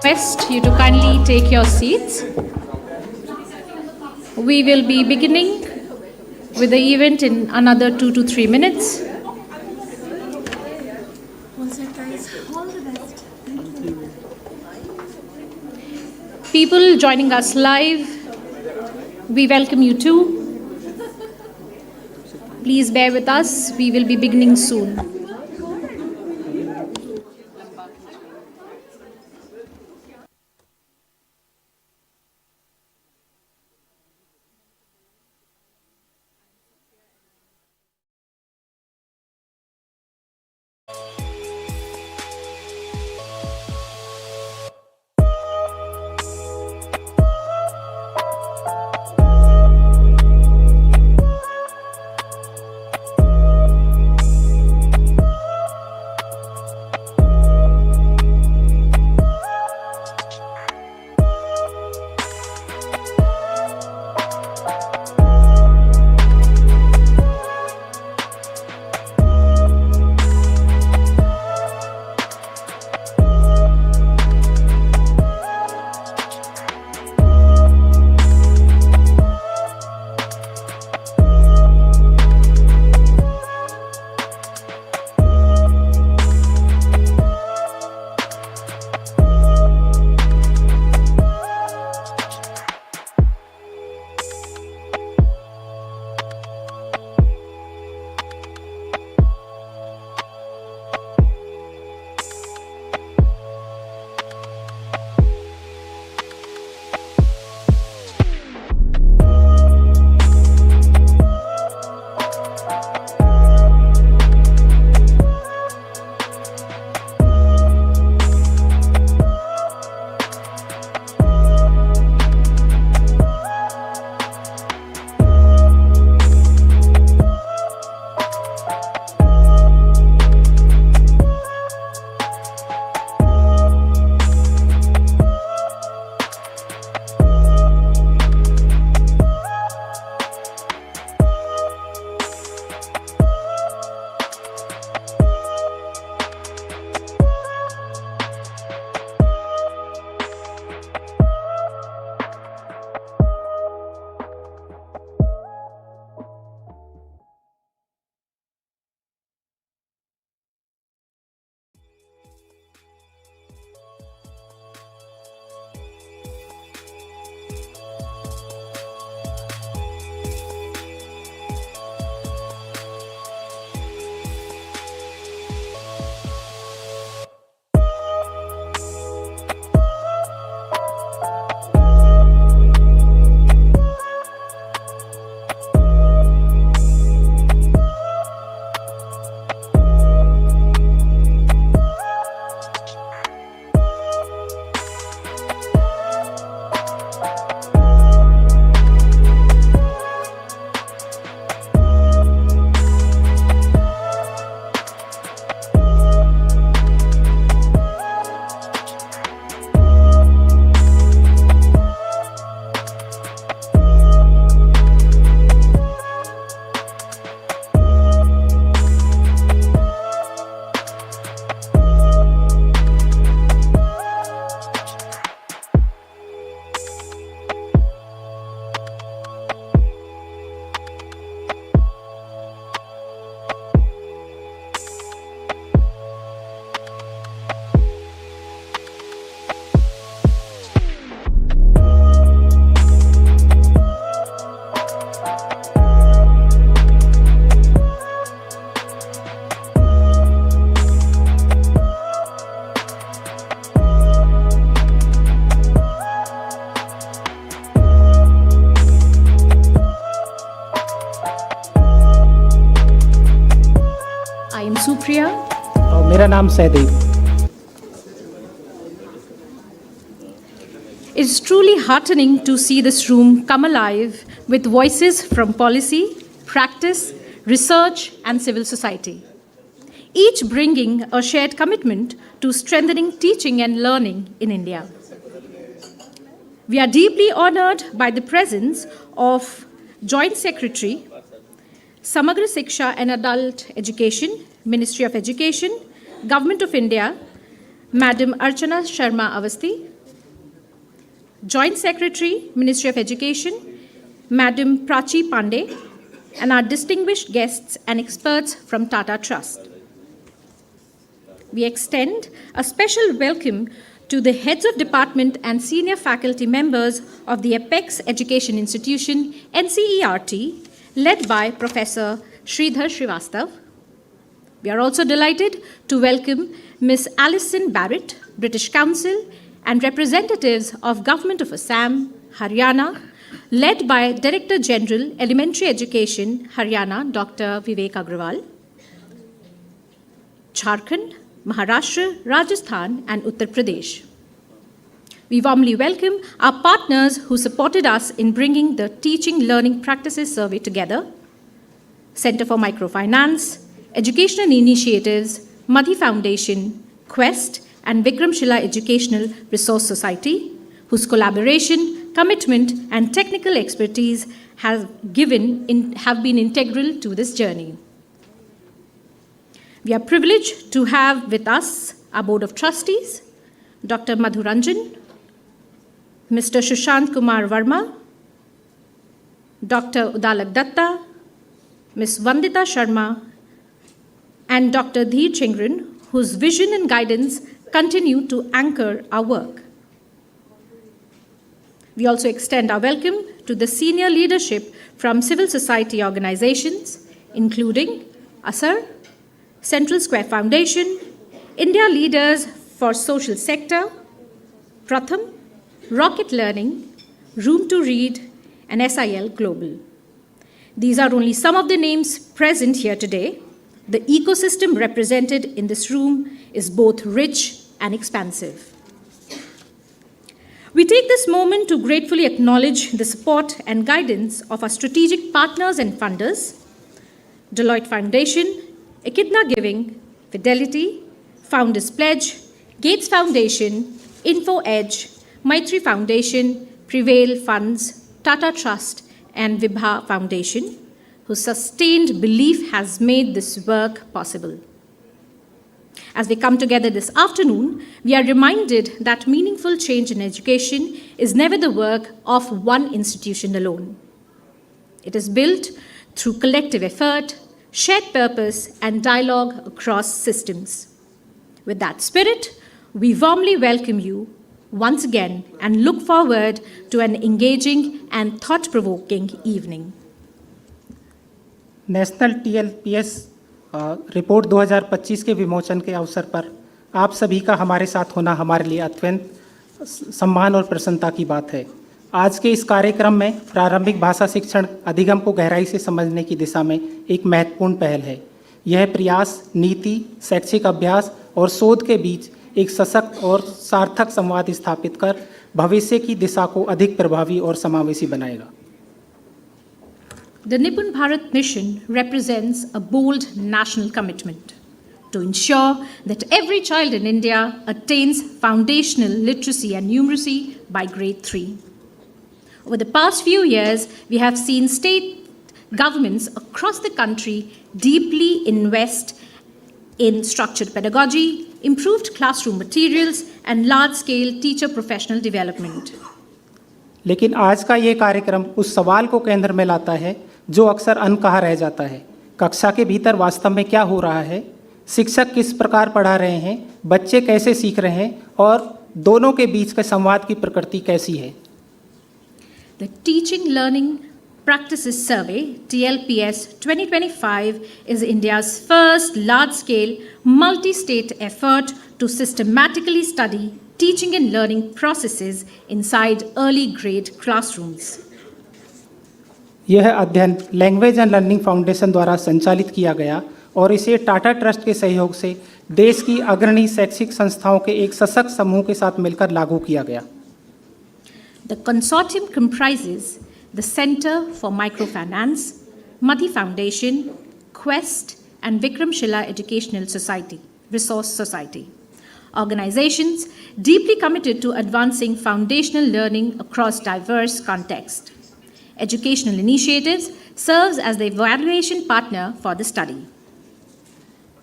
Request you to kindly take your seats. We will be beginning with the event in another 2 to 3 minutes. People joining us live, we welcome you too. Please bear with us. We will be beginning soon. Supriya. मेरा नाम Sahdev. It's truly heartening to see this room come alive with voices from policy, practice, research, and civil society, each bringing a shared commitment to strengthening teaching and learning in India. We are deeply honored by the presence of Joint Secretary, Samagra Siksha and Adult Education, Ministry of Education, Government of India, Madam Archana Sharma Avasti, Joint Secretary, Ministry of Education, Madam Prachi Pandey, and our distinguished guests and experts from Tata Trust. We extend a special welcome to the heads of department and senior faculty members of the Apex Education Institution, NCERT, led by Professor Sridhar Srivastav. We are also delighted to welcome Ms. Alison Barrett, British Council, and representatives of Government of Assam, Haryana, led by Director General, Elementary Education, Haryana, Dr. Vivek Agrawal, Jharkhand, Maharashtra, Rajasthan, and Uttar Pradesh. We warmly welcome our partners who supported us in bringing the Teaching Learning Practices Survey together: Center for Microfinance, Educational Initiatives, Madhi Foundation, Quest, and Vikramshila Educational Resource Society, whose collaboration, commitment, and technical expertise have been integral to this journey. We are privileged to have with us our Board of Trustees, Dr. Madhu Ranjan, Mr. Sushant Kumar Verma, Dr. Udalak Datta, Ms. Vandita Sharma, and Dr. Dheer Chingran, whose vision and guidance continue to anchor our work. We also extend our welcome to the senior leadership from civil society organizations, including ASAR, Central Square Foundation, India Leaders for Social Sector, Pratham, Rocket Learning, Room to Read, and SIL Global. These are only some of the names present here today. The ecosystem represented in this room is both rich and expansive. We take this moment to gratefully acknowledge the support and guidance of our strategic partners and funders: Deloitte Foundation, Echidna Giving, Fidelity, Founders Pledge, Gates Foundation, Info Edge, Maitri Foundation, Prevail Funds, Tata Trust, and Vibha Foundation, whose sustained belief has made this work possible. As we come together this afternoon, we are reminded that meaningful change in education is never the work of one institution alone. It is built through collective effort, shared purpose, and dialogue across systems. With that spirit, we warmly welcome you once again and look forward to an engaging and thought-provoking evening. National TLPS report 2025 के विमोचन के अवसर पर आप सभी का हमारे साथ होना हमारे लिए अत्यंत सम्मान और प्रसन्नता की बात है। आज के इस कार्यक्रम में प्रारंभिक भाषा शिक्षण अधिगम को गहराई से समझने की दिशा में एक महत्वपूर्ण पहल है। यह प्रयास नीति, शैक्षिक अभ्यास और शोध के बीच एक सशक्त और सार्थक संवाद स्थापित कर भविष्य की दिशा को अधिक प्रभावी और समावेशी बनाएगा। The Nipun Bharat mission represents a bold national commitment to ensure that every child in India attains foundational literacy and numeracy by grade 3. Over the past few years, we have seen state governments across the country deeply invest in structured pedagogy, improved classroom materials, and large-scale teacher professional development. लेकिन आज का ये कार्यक्रम उस सवाल को केंद्र में लाता है जो अक्सर अनकहा रह जाता है। कक्षा के भीतर वास्तव में क्या हो रहा है? शिक्षक किस प्रकार पढ़ा रहे हैं? बच्चे कैसे सीख रहे हैं? और दोनों के बीच के संवाद की प्रकृति कैसी है? The Teaching Learning Practices Survey, TLPS 2025, is India's first large-scale, multi-state effort to systematically study teaching and learning processes inside early grade classrooms. यह अध्ययन लैंग्वेज एंड लर्निंग फाउंडेशन द्वारा संचालित किया गया और इसे टाटा ट्रस्ट के सहयोग से देश की अग्रणी शैक्षिक संस्थाओं के एक सशक्त समूह के साथ मिलकर लागू किया गया। The consortium comprises the Center for Microfinance, Madhi Foundation, Quest, and Vikramshila Educational Resource Society. Organizations deeply committed to advancing foundational learning across diverse contexts. Educational Initiatives serves as the evaluation partner for the study.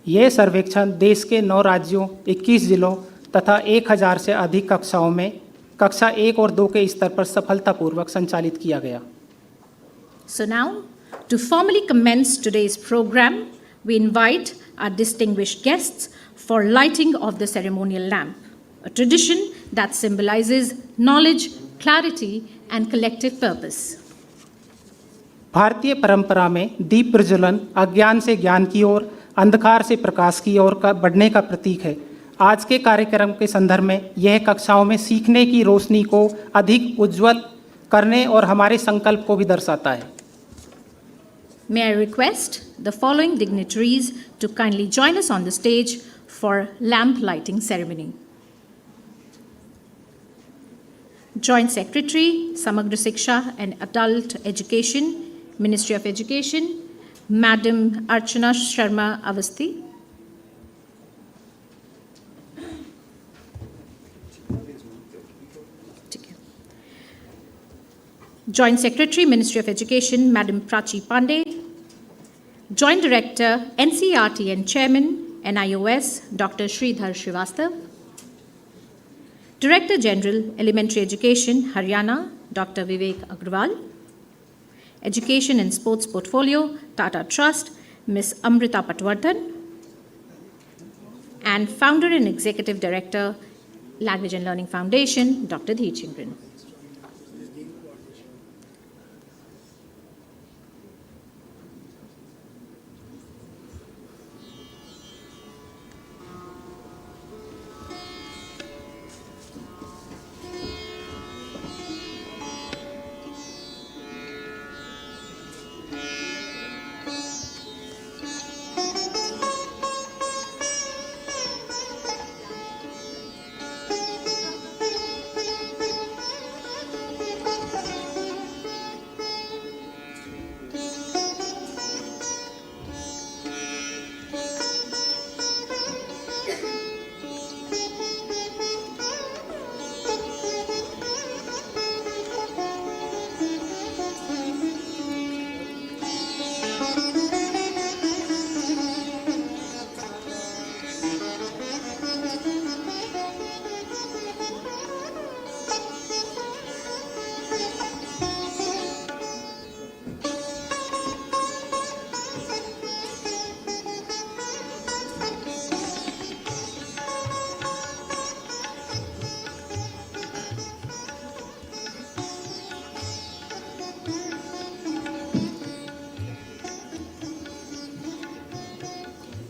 यह सर्वेक्षण देश के 9 राज्यों, 21 जिलों तथा 1000 से अधिक कक्षाओं में कक्षा 1 और 2 के स्तर पर सफलतापूर्वक संचालित किया गया। So now, to formally commence today's program, we invite our distinguished guests for lighting of the ceremonial lamp, a tradition that symbolizes knowledge, clarity, and collective purpose. भारतीय परंपरा में दीप प्रज्वलन अज्ञान से ज्ञान की ओर, अंधकार से प्रकाश की ओर का बढ़ने का प्रतीक है। आज के कार्यक्रम के संदर्भ में यह कक्षाओं में सीखने की रोशनी को अधिक उज्जवल करने और हमारे संकल्प को भी दर्शाता है। May I request the following dignitaries to kindly join us on the stage for lamp lighting ceremony. Joint Secretary, Samagra Shiksha and Adult Education, Ministry of Education, Madam Archana Sharma Avasthi. Joint Secretary, Ministry of Education, Madam Prachi Pandey. Joint Director, NCERT and Chairman, NIOS, Dr. Sridhar Srivastav. Director General, Elementary Education, Haryana, Dr. Vivek Agrawal. Education and Sports Portfolio, Tata Trust, Ms. Amrita Patwardhan. And Founder and Executive Director, Language and Learning Foundation, Dr. Dhi Chingran.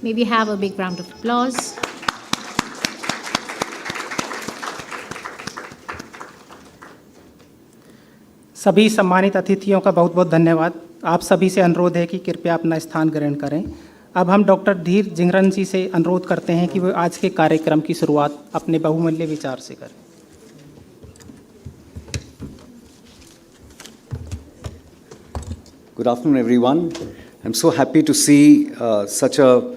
May we have a big round of applause. सभी सम्मानित अतिथियों का बहुत बहुत धन्यवाद। आप सभी से अनुरोध है कि कृपया अपना स्थान ग्रहण करें। अब हम डॉक्टर धीर जिंगरन जी से अनुरोध करते हैं कि वो आज के कार्यक्रम की शुरुआत अपने बहुमूल्य विचार से करें। Good afternoon, everyone. I'm so happy to see such a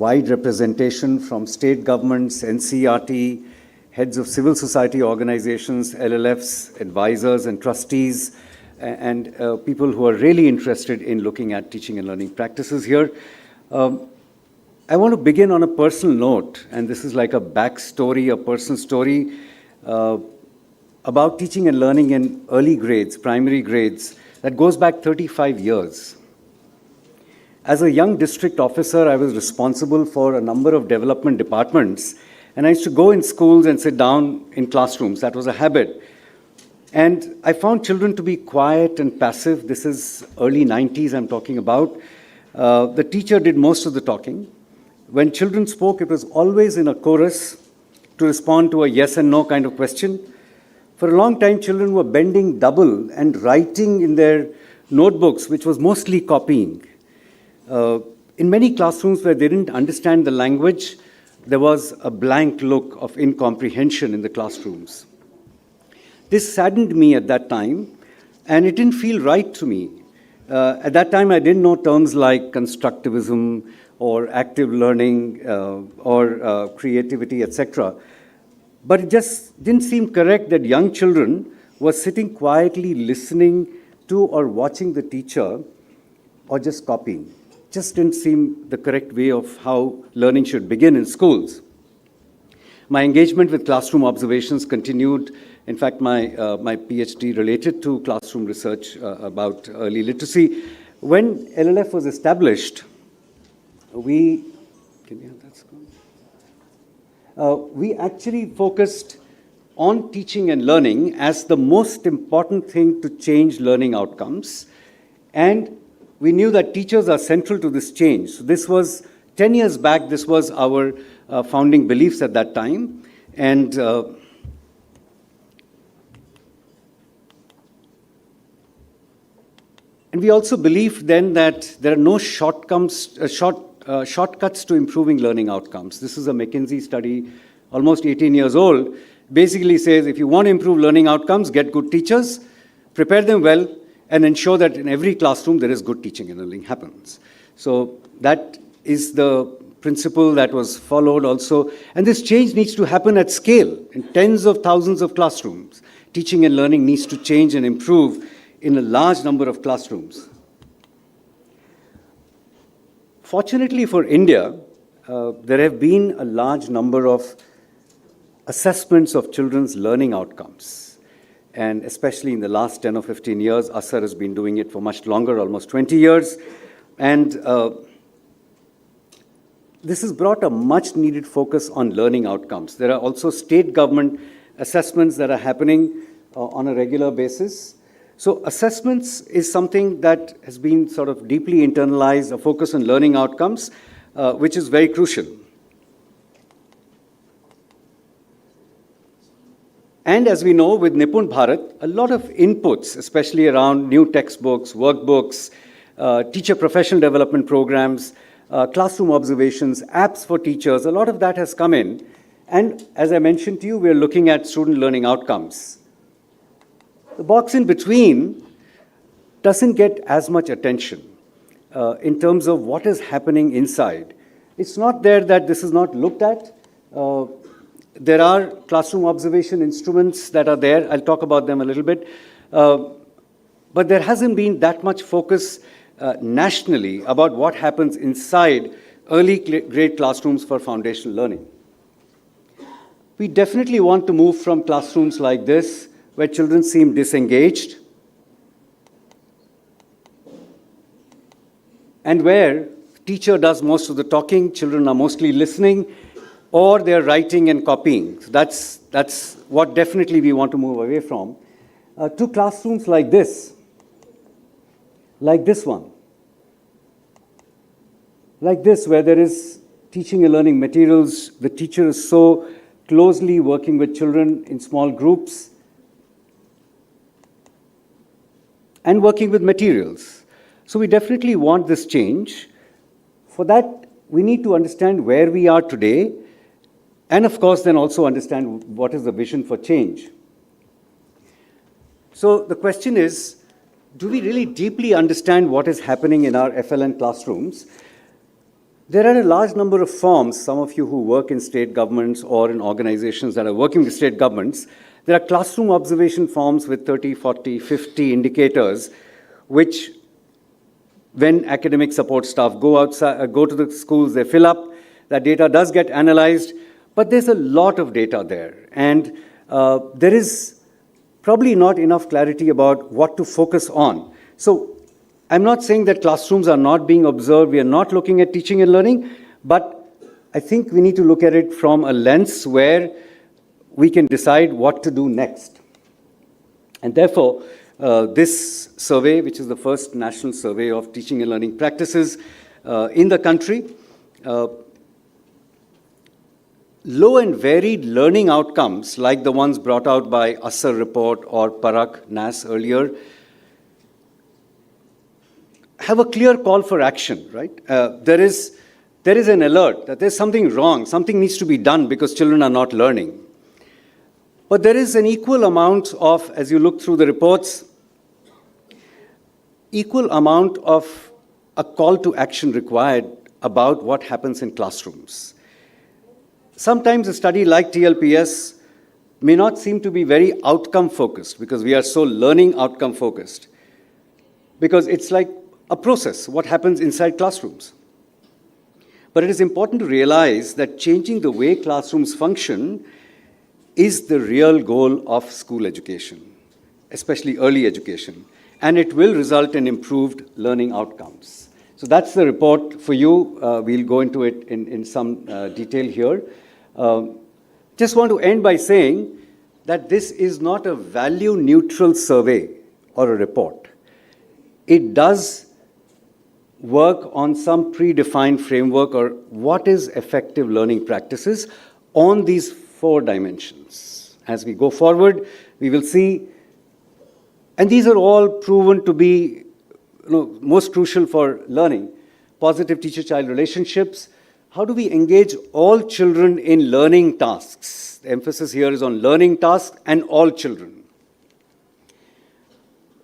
wide representation from state governments, NCERT, heads of civil society organizations, LLFs, advisors and trustees, and people who are really interested in looking at teaching and learning practices here. I want to begin on a personal note, and this is like a backstory, a personal story about teaching and learning in early grades, primary grades, that goes back 35 years. As a young district officer, I was responsible for a number of development departments, and I used to go in schools and sit down in classrooms. That was a habit. And I found children to be quiet and passive. This is early 90s I'm talking about. The teacher did most of the talking. When children spoke, it was always in a chorus to respond to a yes and no kind of question. For a long time, children were bending double and writing in their notebooks, which was mostly copying. In many classrooms where they didn't understand the language, there was a blank look of incomprehension in the classrooms. This saddened me at that time, and it didn't feel right to me. At that time, I didn't know terms like constructivism or active learning or creativity, etc. But it just didn't seem correct that young children were sitting quietly listening to or watching the teacher or just copying. Just didn't seem the correct way of how learning should begin in schools. My engagement with classroom observations continued. In fact, my PhD related to classroom research about early literacy. When LLF was established, we actually focused on teaching and learning as the most important thing to change learning outcomes. And we knew that teachers are central to this change. So this was 10 years back, this was our founding beliefs at that time. And we also believed then that there are no shortcuts to improving learning outcomes. This is a McKinsey study, almost 18 years old, basically says if you want to improve learning outcomes, get good teachers, prepare them well, and ensure that in every classroom there is good teaching and learning happens. So that is the principle that was followed also. And this change needs to happen at scale in tens of thousands of classrooms. Teaching and learning needs to change and improve in a large number of classrooms. Fortunately for India, there have been a large number of assessments of children's learning outcomes. And especially in the last 10 or 15 years, ASAR has been doing it for much longer, almost 20 years. And this has brought a much needed focus on learning outcomes. There are also state government assessments that are happening on a regular basis. So assessments is something that has been sort of deeply internalized, a focus on learning outcomes, which is very crucial. And as we know, with Nipun Bharat, a lot of inputs, especially around new textbooks, workbooks, teacher professional development programs, classroom observations, apps for teachers, a lot of that has come in. And as I mentioned to you, we're looking at student learning outcomes. The box in between doesn't get as much attention in terms of what is happening inside. It's not there that this is not looked at. There are classroom observation instruments that are there. I'll talk about them a little bit. But there hasn't been that much focus nationally about what happens inside early grade classrooms for foundational learning. We definitely want to move from classrooms like this, where children seem disengaged, and where teacher does most of the talking, children are mostly listening, or they're writing and copying. So that's what definitely we want to move away from. To classrooms like this one. Like this, where there is teaching and learning materials, the teacher is so closely working with children in small groups, and working with materials. So we definitely want this change. For that, we need to understand where we are today, and of course, then also understand what is the vision for change. So the question is, do we really deeply understand what is happening in our FLN classrooms? There are a large number of forms, some of you who work in state governments or in organizations that are working with state governments, there are classroom observation forms with 30, 40, 50 indicators, which when academic support staff go to the schools, they fill up. That data does get analyzed, but there's a lot of data there. And there is probably not enough clarity about what to focus on. So I'm not saying that classrooms are not being observed, we are not looking at teaching and learning, but I think we need to look at it from a lens where we can decide what to do next. And therefore, this survey, which is the first national survey of teaching and learning practices in the country, low and varied learning outcomes, like the ones brought out by ASAR report or Parak NAS earlier, have a clear call for action, right? There is an alert that there's something wrong, something needs to be done because children are not learning. But there is an equal amount of, as you look through the reports, equal amount of a call to action required about what happens in classrooms. Sometimes a study like TLPS may not seem to be very outcome focused because we are so learning outcome focused. Because it's like a process, what happens inside classrooms. But it is important to realize that changing the way classrooms function is the real goal of school education, especially early education, and it will result in improved learning outcomes. So that's the report for you. We'll go into it in some detail here. Just want to end by saying that this is not a value-neutral survey or a report. It does work on some predefined framework or what is effective learning practices on these 4 dimensions. As we go forward, we will see, and these are all proven to be most crucial for learning. Positive teacher-child relationships. How do we engage all children in learning tasks? The emphasis here is on learning tasks and all children.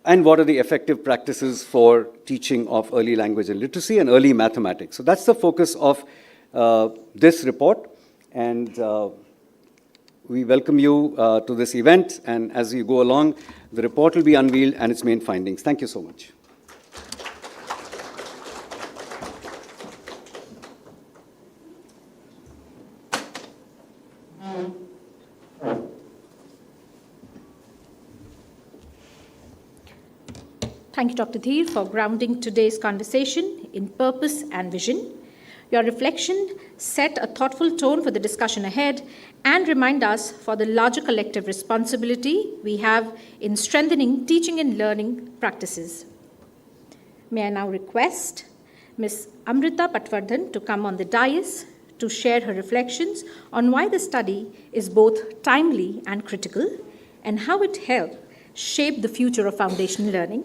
And what are the effective practices for teaching of early language and literacy and early mathematics? So that's the focus of this report. And we welcome you to this event. And as you go along, the report will be unveiled and its main findings. Thank you so much. Thank you, Dr. Dheer, for grounding today's conversation in purpose and vision. Your reflection set a thoughtful tone for the discussion ahead and remind us for the larger collective responsibility we have in strengthening teaching and learning practices. May I now request Ms. Amrita Patwardhan to come on the dais to share her reflections on why the study is both timely and critical and how it helped shape the future of foundation learning.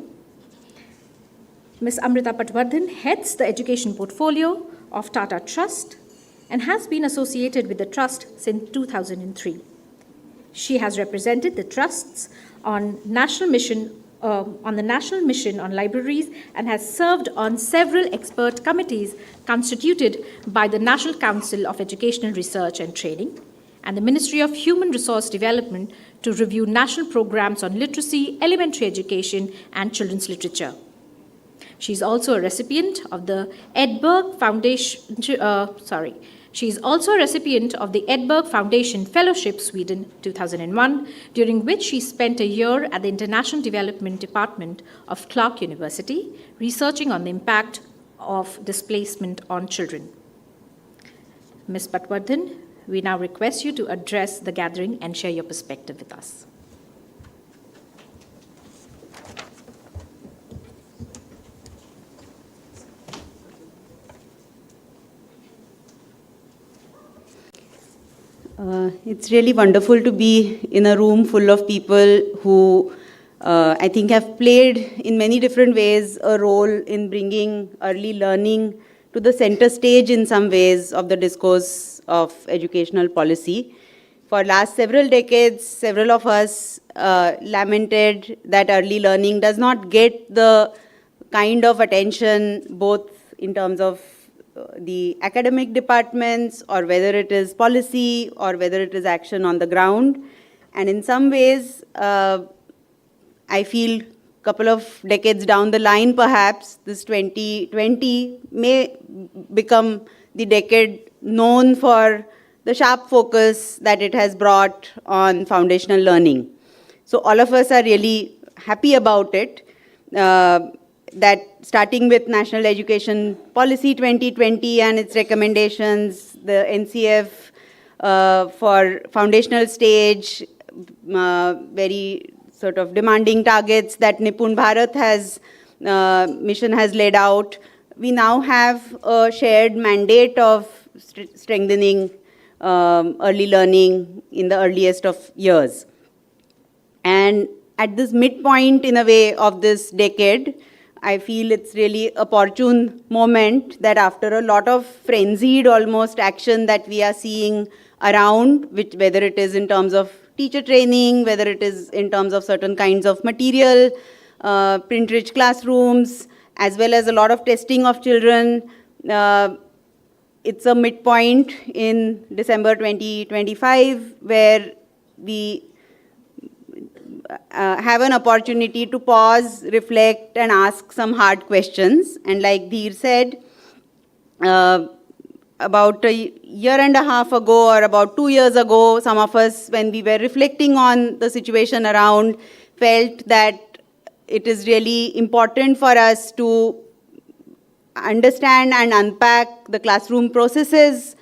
Ms. Amrita Patwardhan heads the education portfolio of Tata Trust and has been associated with the Trust since 2003. She has represented the Trusts on the National Mission on Libraries and has served on several expert committees constituted by the National Council of Educational Research and Training and the Ministry of Human Resource Development to review national programs on literacy, elementary education, and children's literature. She is also a recipient of the Edberg Foundation. She is also a recipient of the Edberg Foundation Fellowship Sweden 2001, during which she spent a year at the International Development Department of Clark University, researching on the impact of displacement on children. Ms. Patwardhan, we now request you to address the gathering and share your perspective with us. It's really wonderful to be in a room full of people who I think have played in many different ways a role in bringing early learning to the center stage in some ways of the discourse of educational policy. For last several decades, several of us lamented that early learning does not get the kind of attention both in terms of the academic departments or whether it is policy or whether it is action on the ground. And in some ways, I feel a couple of decades down the line, perhaps, this 2020 may become the decade known for the sharp focus that it has brought on foundational learning. So all of us are really happy about it. That starting with National Education Policy 2020 and its recommendations, the NCF for foundational stage, very sort of demanding targets that Nipun Bharat mission has laid out. We now have a shared mandate of strengthening early learning in the earliest of years. And at this midpoint, in a way, of this decade, I feel it's really a opportune moment that after a lot of frenzied almost action that we are seeing around, which whether it is in terms of teacher training, whether it is in terms of certain kinds of material, print-rich classrooms, as well as a lot of testing of children, it's a midpoint in December 2025 where we have an opportunity to pause, reflect, and ask some hard questions. And like Dheer said, about a year and a half ago or about 2 years ago, some of us, when we were reflecting on the situation around, felt that it is really important for us to understand and unpack the classroom processes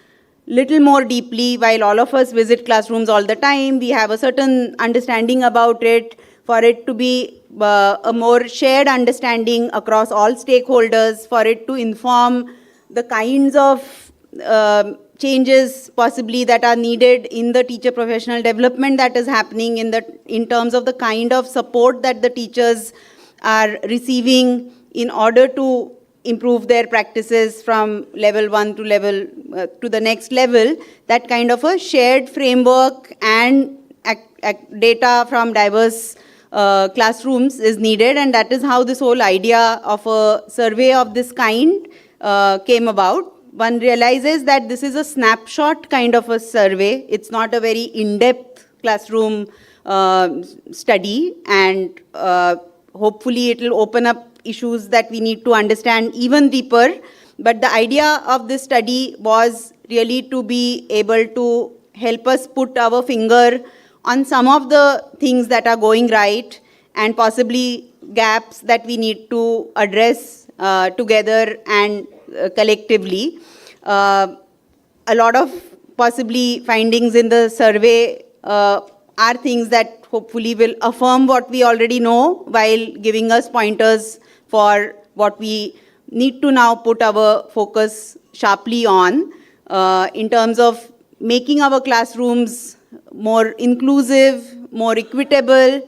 little more deeply. While all of us visit classrooms all the time, we have a certain understanding about it. For it to be a more shared understanding across all stakeholders, for it to inform the kinds of changes possibly that are needed in the teacher professional development that is happening in terms of the kind of support that the teachers are receiving in order to improve their practices from level 1 to to the next level. That kind of a shared framework and data from diverse classrooms is needed, and that is how this whole idea of a survey of this kind came about. One realizes that this is a snapshot kind of a survey. It's not a very in-depth classroom study, and hopefully it will open up issues that we need to understand even deeper. But the idea of this study was really to be able to help us put our finger on some of the things that are going right and possibly gaps that we need to address together and collectively. A lot of possibly findings in the survey are things that hopefully will affirm what we already know while giving us pointers for what we need to now put our focus sharply on in terms of making our classrooms more inclusive, more equitable,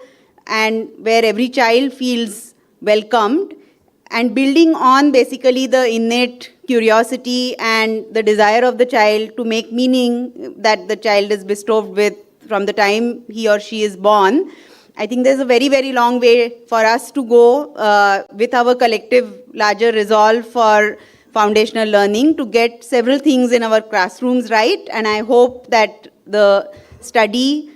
and where every child feels welcomed, and building on basically the innate curiosity and the desire of the child to make meaning that the child is bestowed with from the time he or she is born. I think there's a very, very long way for us to go with our collective larger resolve for foundational learning to get several things in our classrooms right. And I hope that the study,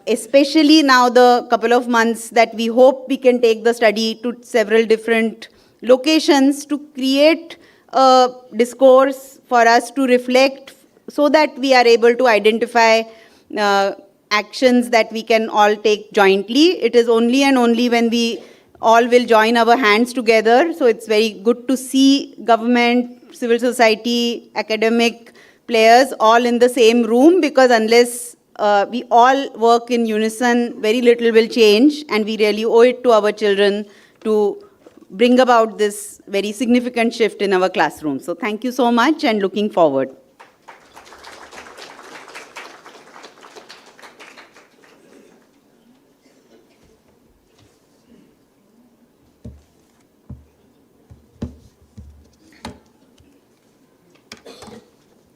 especially now the couple of months that we hope we can take the study to several different locations to create a discourse for us to reflect so that we are able to identify actions that we can all take jointly. It is only and only when we all will join our hands together. So it's very good to see government, civil society, academic players all in the same room, because unless we all work in unison, very little will change, and we really owe it to our children to bring about this very significant shift in our classroom. So thank you so much, and looking forward.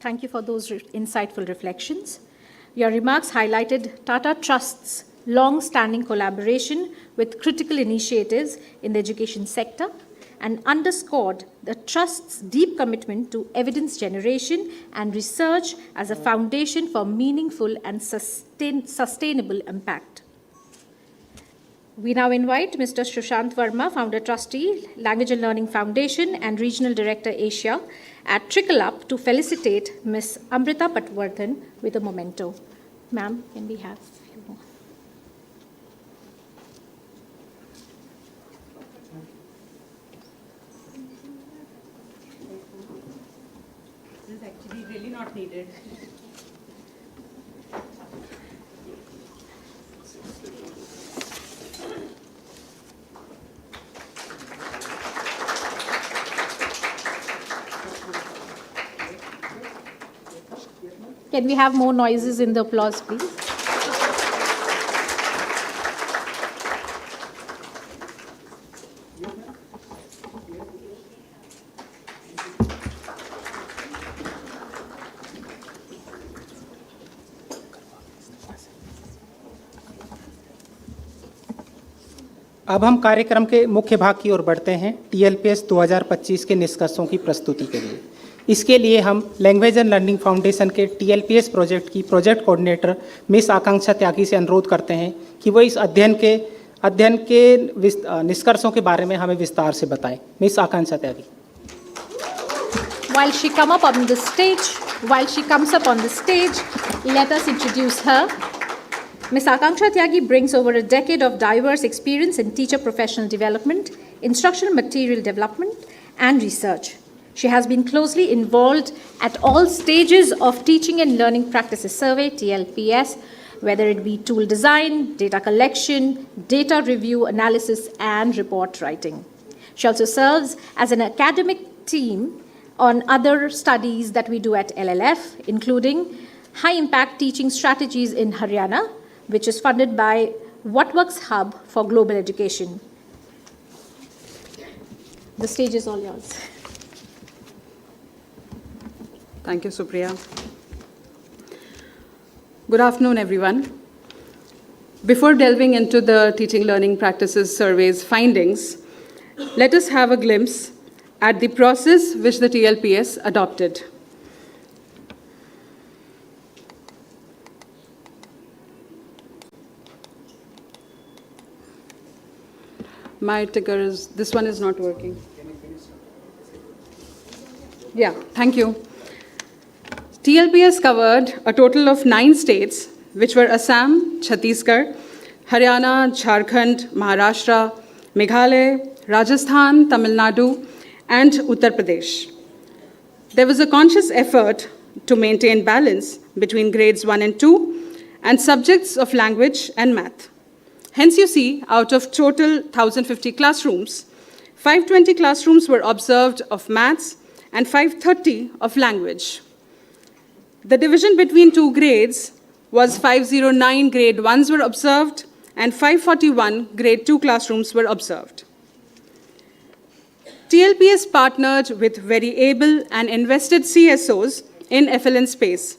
Thank you for those insightful reflections. Your remarks highlighted Tata Trust's long-standing collaboration with critical initiatives in the education sector and underscored the Trust's deep commitment to evidence generation and research as a foundation for meaningful and sustainable impact. We now invite Mr. Sushant Verma, Founder Trustee, Language and Learning Foundation and Regional Director Asia at Trickle Up, to felicitate Ms. Amrita Patwardhan with a memento. Ma'am, can we have a few more? This is actually really not needed. Can we have more noises in the applause, please? अब हम कार्यक्रम के मुख्य भाग की ओर बढ़ते हैं, TLPS 2025 के निष्कर्षों की प्रस्तुति के लिए। इसके लिए हम लैंग्वेज एंड लर्निंग फाउंडेशन के TLPS प्रोजेक्ट की प्रोजेक्ट कोऑर्डिनेटर मिस आकांक्षा त्यागी से अनुरोध करते हैं कि वो इस अध्ययन के निष्कर्षों के बारे में हमें विस्तार से बताएं। Miss Akanksha Tyagi. While she comes up on the stage, let us introduce her. Ms. Akanksha Tyagi brings over a decade of diverse experience in teacher professional development, instructional material development, and research. She has been closely involved at all stages of Teaching and Learning Practices Survey, TLPS, whether it be tool design, data collection, data review, analysis, and report writing. She also serves as an academic team on other studies that we do at LLF, including high-impact teaching strategies in Haryana, which is funded by What Works Hub for Global Education. The stage is all yours. Thank you, Supriya. Good afternoon, everyone. Before delving into the Teaching Learning Practices Survey's findings, let us have a glimpse at the process which the TLPS adopted. My ticker is, this one is not working. Yeah, thank you. TLPS covered a total of 9 states, which were Assam, Chhattisgarh, Haryana, Jharkhand, Maharashtra, Meghalaya, Rajasthan, Tamil Nadu, and Uttar Pradesh. There was a conscious effort to maintain balance between grades 1 and 2 and subjects of language and math. Hence, you see, out of total 1,050 classrooms, 520 classrooms were observed of maths and 530 of language. The division between 2 grades was 509 grade 1s were observed and 541 grade 2 classrooms were observed. TLPS partnered with very able and invested CSOs in FLN space.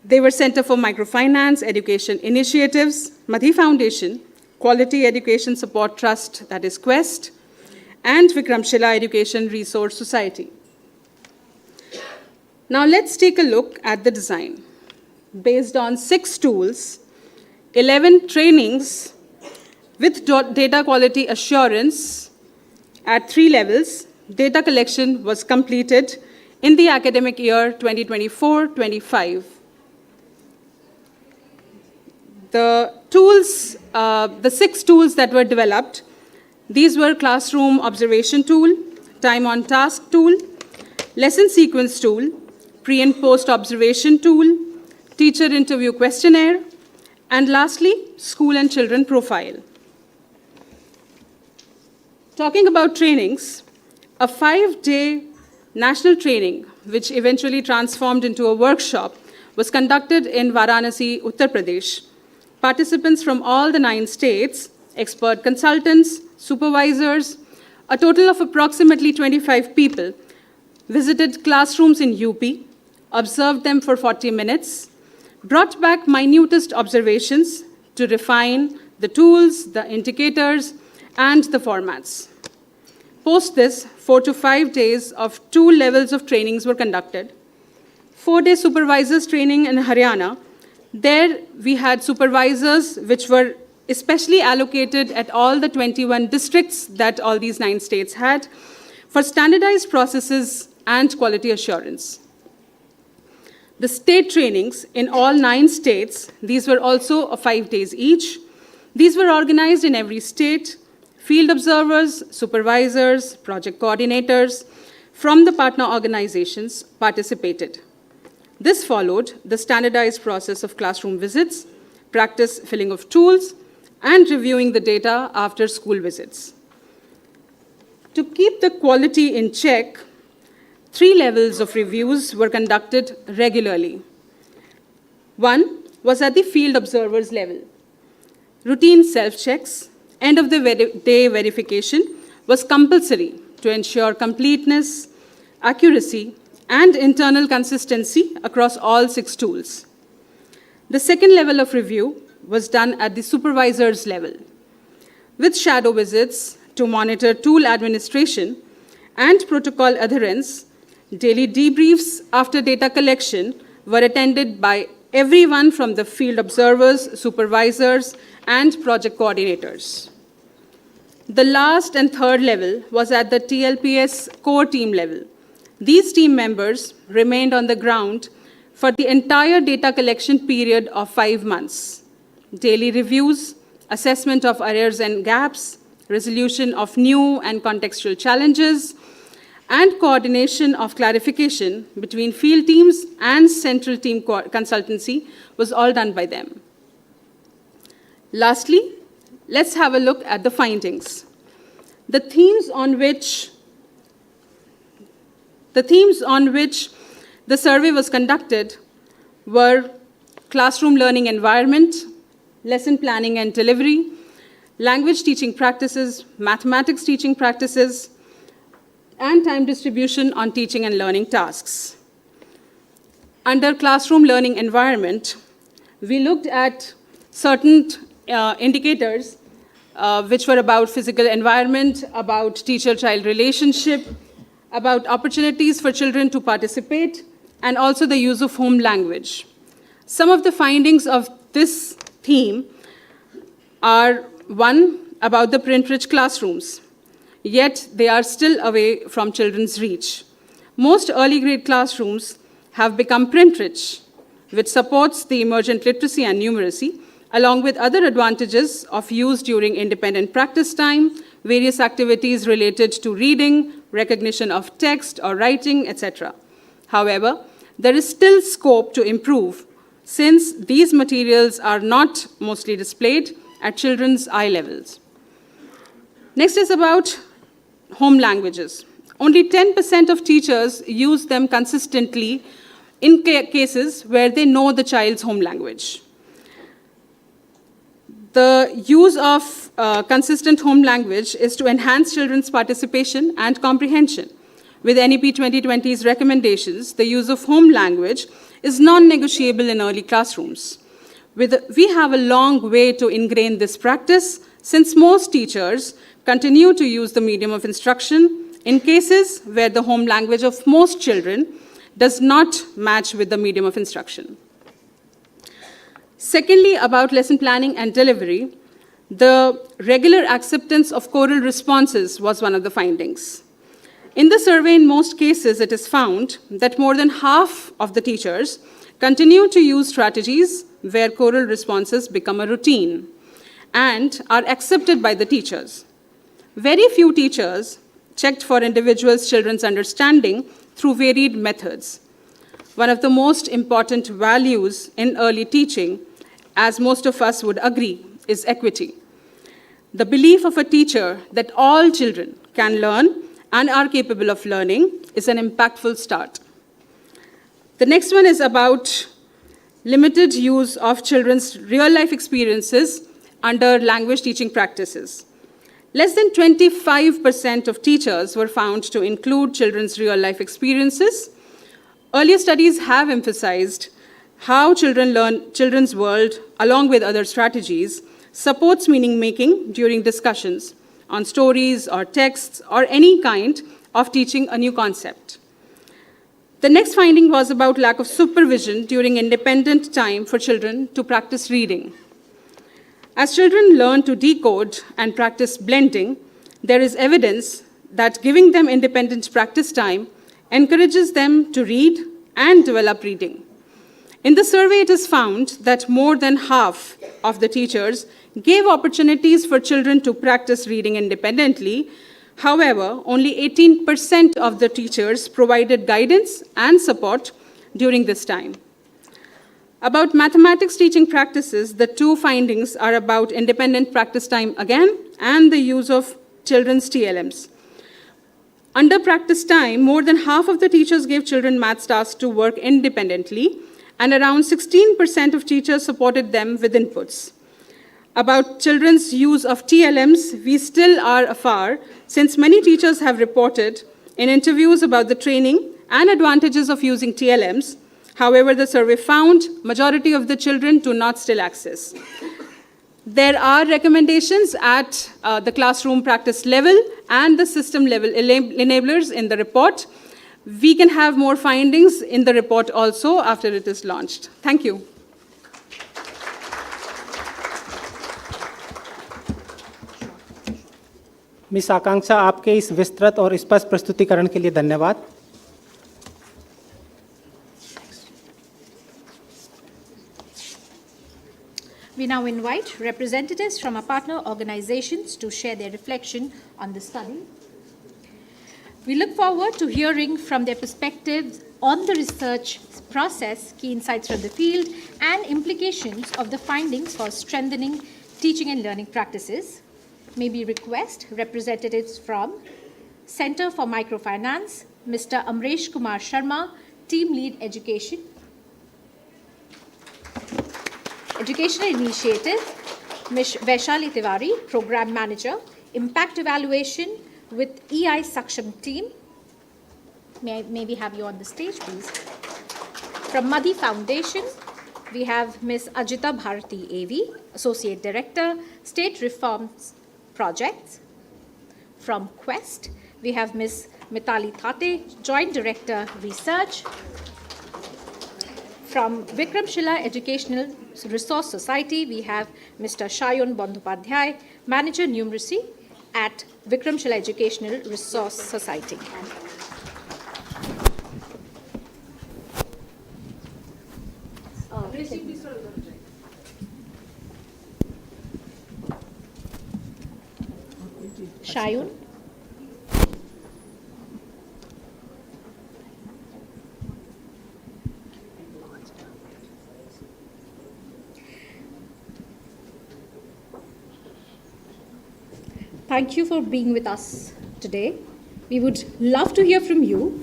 They were Center for Microfinance Education Initiatives, Madhi Foundation, Quality Education Support Trust, that is Quest, and Vikramshila Education Resource Society. Now let's take a look at the design. Based on 6 tools, 11 trainings with data quality assurance at 3 levels, data collection was completed in the academic year 2024-25. The tools, the 6 tools that were developed, these were classroom observation tool, time on task tool, lesson sequence tool, pre and post observation tool, teacher interview questionnaire, and lastly, school and children profile. Talking about trainings, a 5-day national training, which eventually transformed into a workshop, was conducted in Varanasi, Uttar Pradesh. Participants from all the 9 states, expert consultants, supervisors, a total of approximately 25 people, visited classrooms in UP, observed them for 40 minutes, brought back minutest observations to refine the tools, the indicators, and the formats. Post this, 4 to 5 days of 2 levels of trainings were conducted. 4-day supervisors training in Haryana. There we had supervisors which were especially allocated at all the 21 districts that all these 9 states had for standardized processes and quality assurance. The state trainings in all 9 states, these were also of 5 days each. These were organized in every state. Field observers, supervisors, project coordinators from the partner organizations participated. This followed the standardized process of classroom visits, practice filling of tools, and reviewing the data after school visits. To keep the quality in check, 3 levels of reviews were conducted regularly. One was at the field observers level. Routine self-checks, end of the day verification was compulsory to ensure completeness, accuracy, and internal consistency across all 6 tools. The second level of review was done at the supervisor's level, with shadow visits to monitor tool administration and protocol adherence. Daily debriefs after data collection were attended by everyone from the field observers, supervisors, and project coordinators. The last and third level was at the TLPS core team level. These team members remained on the ground for the entire data collection period of 5 months. Daily reviews, assessment of errors and gaps, resolution of new and contextual challenges, and coordination of clarification between field teams and central team consultancy was all done by them. Lastly, let's have a look at the findings. The themes on which the survey was conducted were classroom learning environment, lesson planning and delivery, language teaching practices, mathematics teaching practices, and time distribution on teaching and learning tasks. Under classroom learning environment, we looked at certain indicators which were about physical environment, about teacher-child relationship, about opportunities for children to participate, and also the use of home language. Some of the findings of this theme are, one, about the print-rich classrooms, yet they are still away from children's reach. Most early grade classrooms have become print-rich, which supports the emergent literacy and numeracy, along with other advantages of use during independent practice time, various activities related to reading, recognition of text or writing, etc. However, there is still scope to improve since these materials are not mostly displayed at children's eye levels. Next is about home languages. Only 10% of teachers use them consistently in cases where they know the child's home language. The use of consistent home language is to enhance children's participation and comprehension. With NEP 2020's recommendations, the use of home language is non-negotiable in early classrooms. We have a long way to ingrain this practice since most teachers continue to use the medium of instruction in cases where the home language of most children does not match with the medium of instruction. Secondly, about lesson planning and delivery, the regular acceptance of choral responses was one of the findings. In the survey, in most cases, it is found that more than half of the teachers continue to use strategies where choral responses become a routine and are accepted by the teachers. Very few teachers checked for individuals' children's understanding through varied methods. One of the most important values in early teaching, as most of us would agree, is equity. The belief of a teacher that all children can learn and are capable of learning is an impactful start. The next one is about limited use of children's real-life experiences under language teaching practices. Less than 25% of teachers were found to include children's real-life experiences. Earlier studies have emphasized how children learn children's world, along with other strategies, supports meaning-making during discussions on stories or texts or any kind of teaching a new concept. The next finding was about lack of supervision during independent time for children to practice reading. As children learn to decode and practice blending, there is evidence that giving them independent practice time encourages them to read and develop reading. In the survey, it is found that more than half of the teachers gave opportunities for children to practice reading independently. However, only 18% of the teachers provided guidance and support during this time. About mathematics teaching practices, the two findings are about independent practice time again and the use of children's TLMs. Under practice time, more than half of the teachers gave children maths tasks to work independently, and around 16% of teachers supported them with inputs. About children's use of TLMs, we still are afar, since many teachers have reported in interviews about the training and advantages of using TLMs. However, the survey found majority of the children do not still access. There are recommendations at the classroom practice level and the system level enablers in the report. We can have more findings in the report also after it is launched. Thank you. Miss Akanksha, आपके इस विस्तृत और स्पष्ट प्रस्तुतिकरण के लिए धन्यवाद। We now invite representatives from our partner organizations to share their reflection on the study. We look forward to hearing from their perspectives on the research process, key insights from the field, and implications of the findings for strengthening teaching and learning practices. May we request representatives from Center for Microfinance, Mr. Amresh Kumar Sharma, Team Lead Education, Educational Initiatives, Ms. Vaishali Tiwari, Program Manager, Impact Evaluation with EI Saksham Team. May we have you on the stage, please. From Madhi Foundation, we have Ms. Ajita Bharati AV, Associate Director, State Reforms Projects. From Quest, we have Ms. Mitali Thate, Joint Director, Research. From Vikramshila Educational Resource Society, we have Mr. Shayun Bandhopadhyay, Manager Numeracy at Vikramshila Educational Resource Society. Shayun. Thank you for being with us today. We would love to hear from you.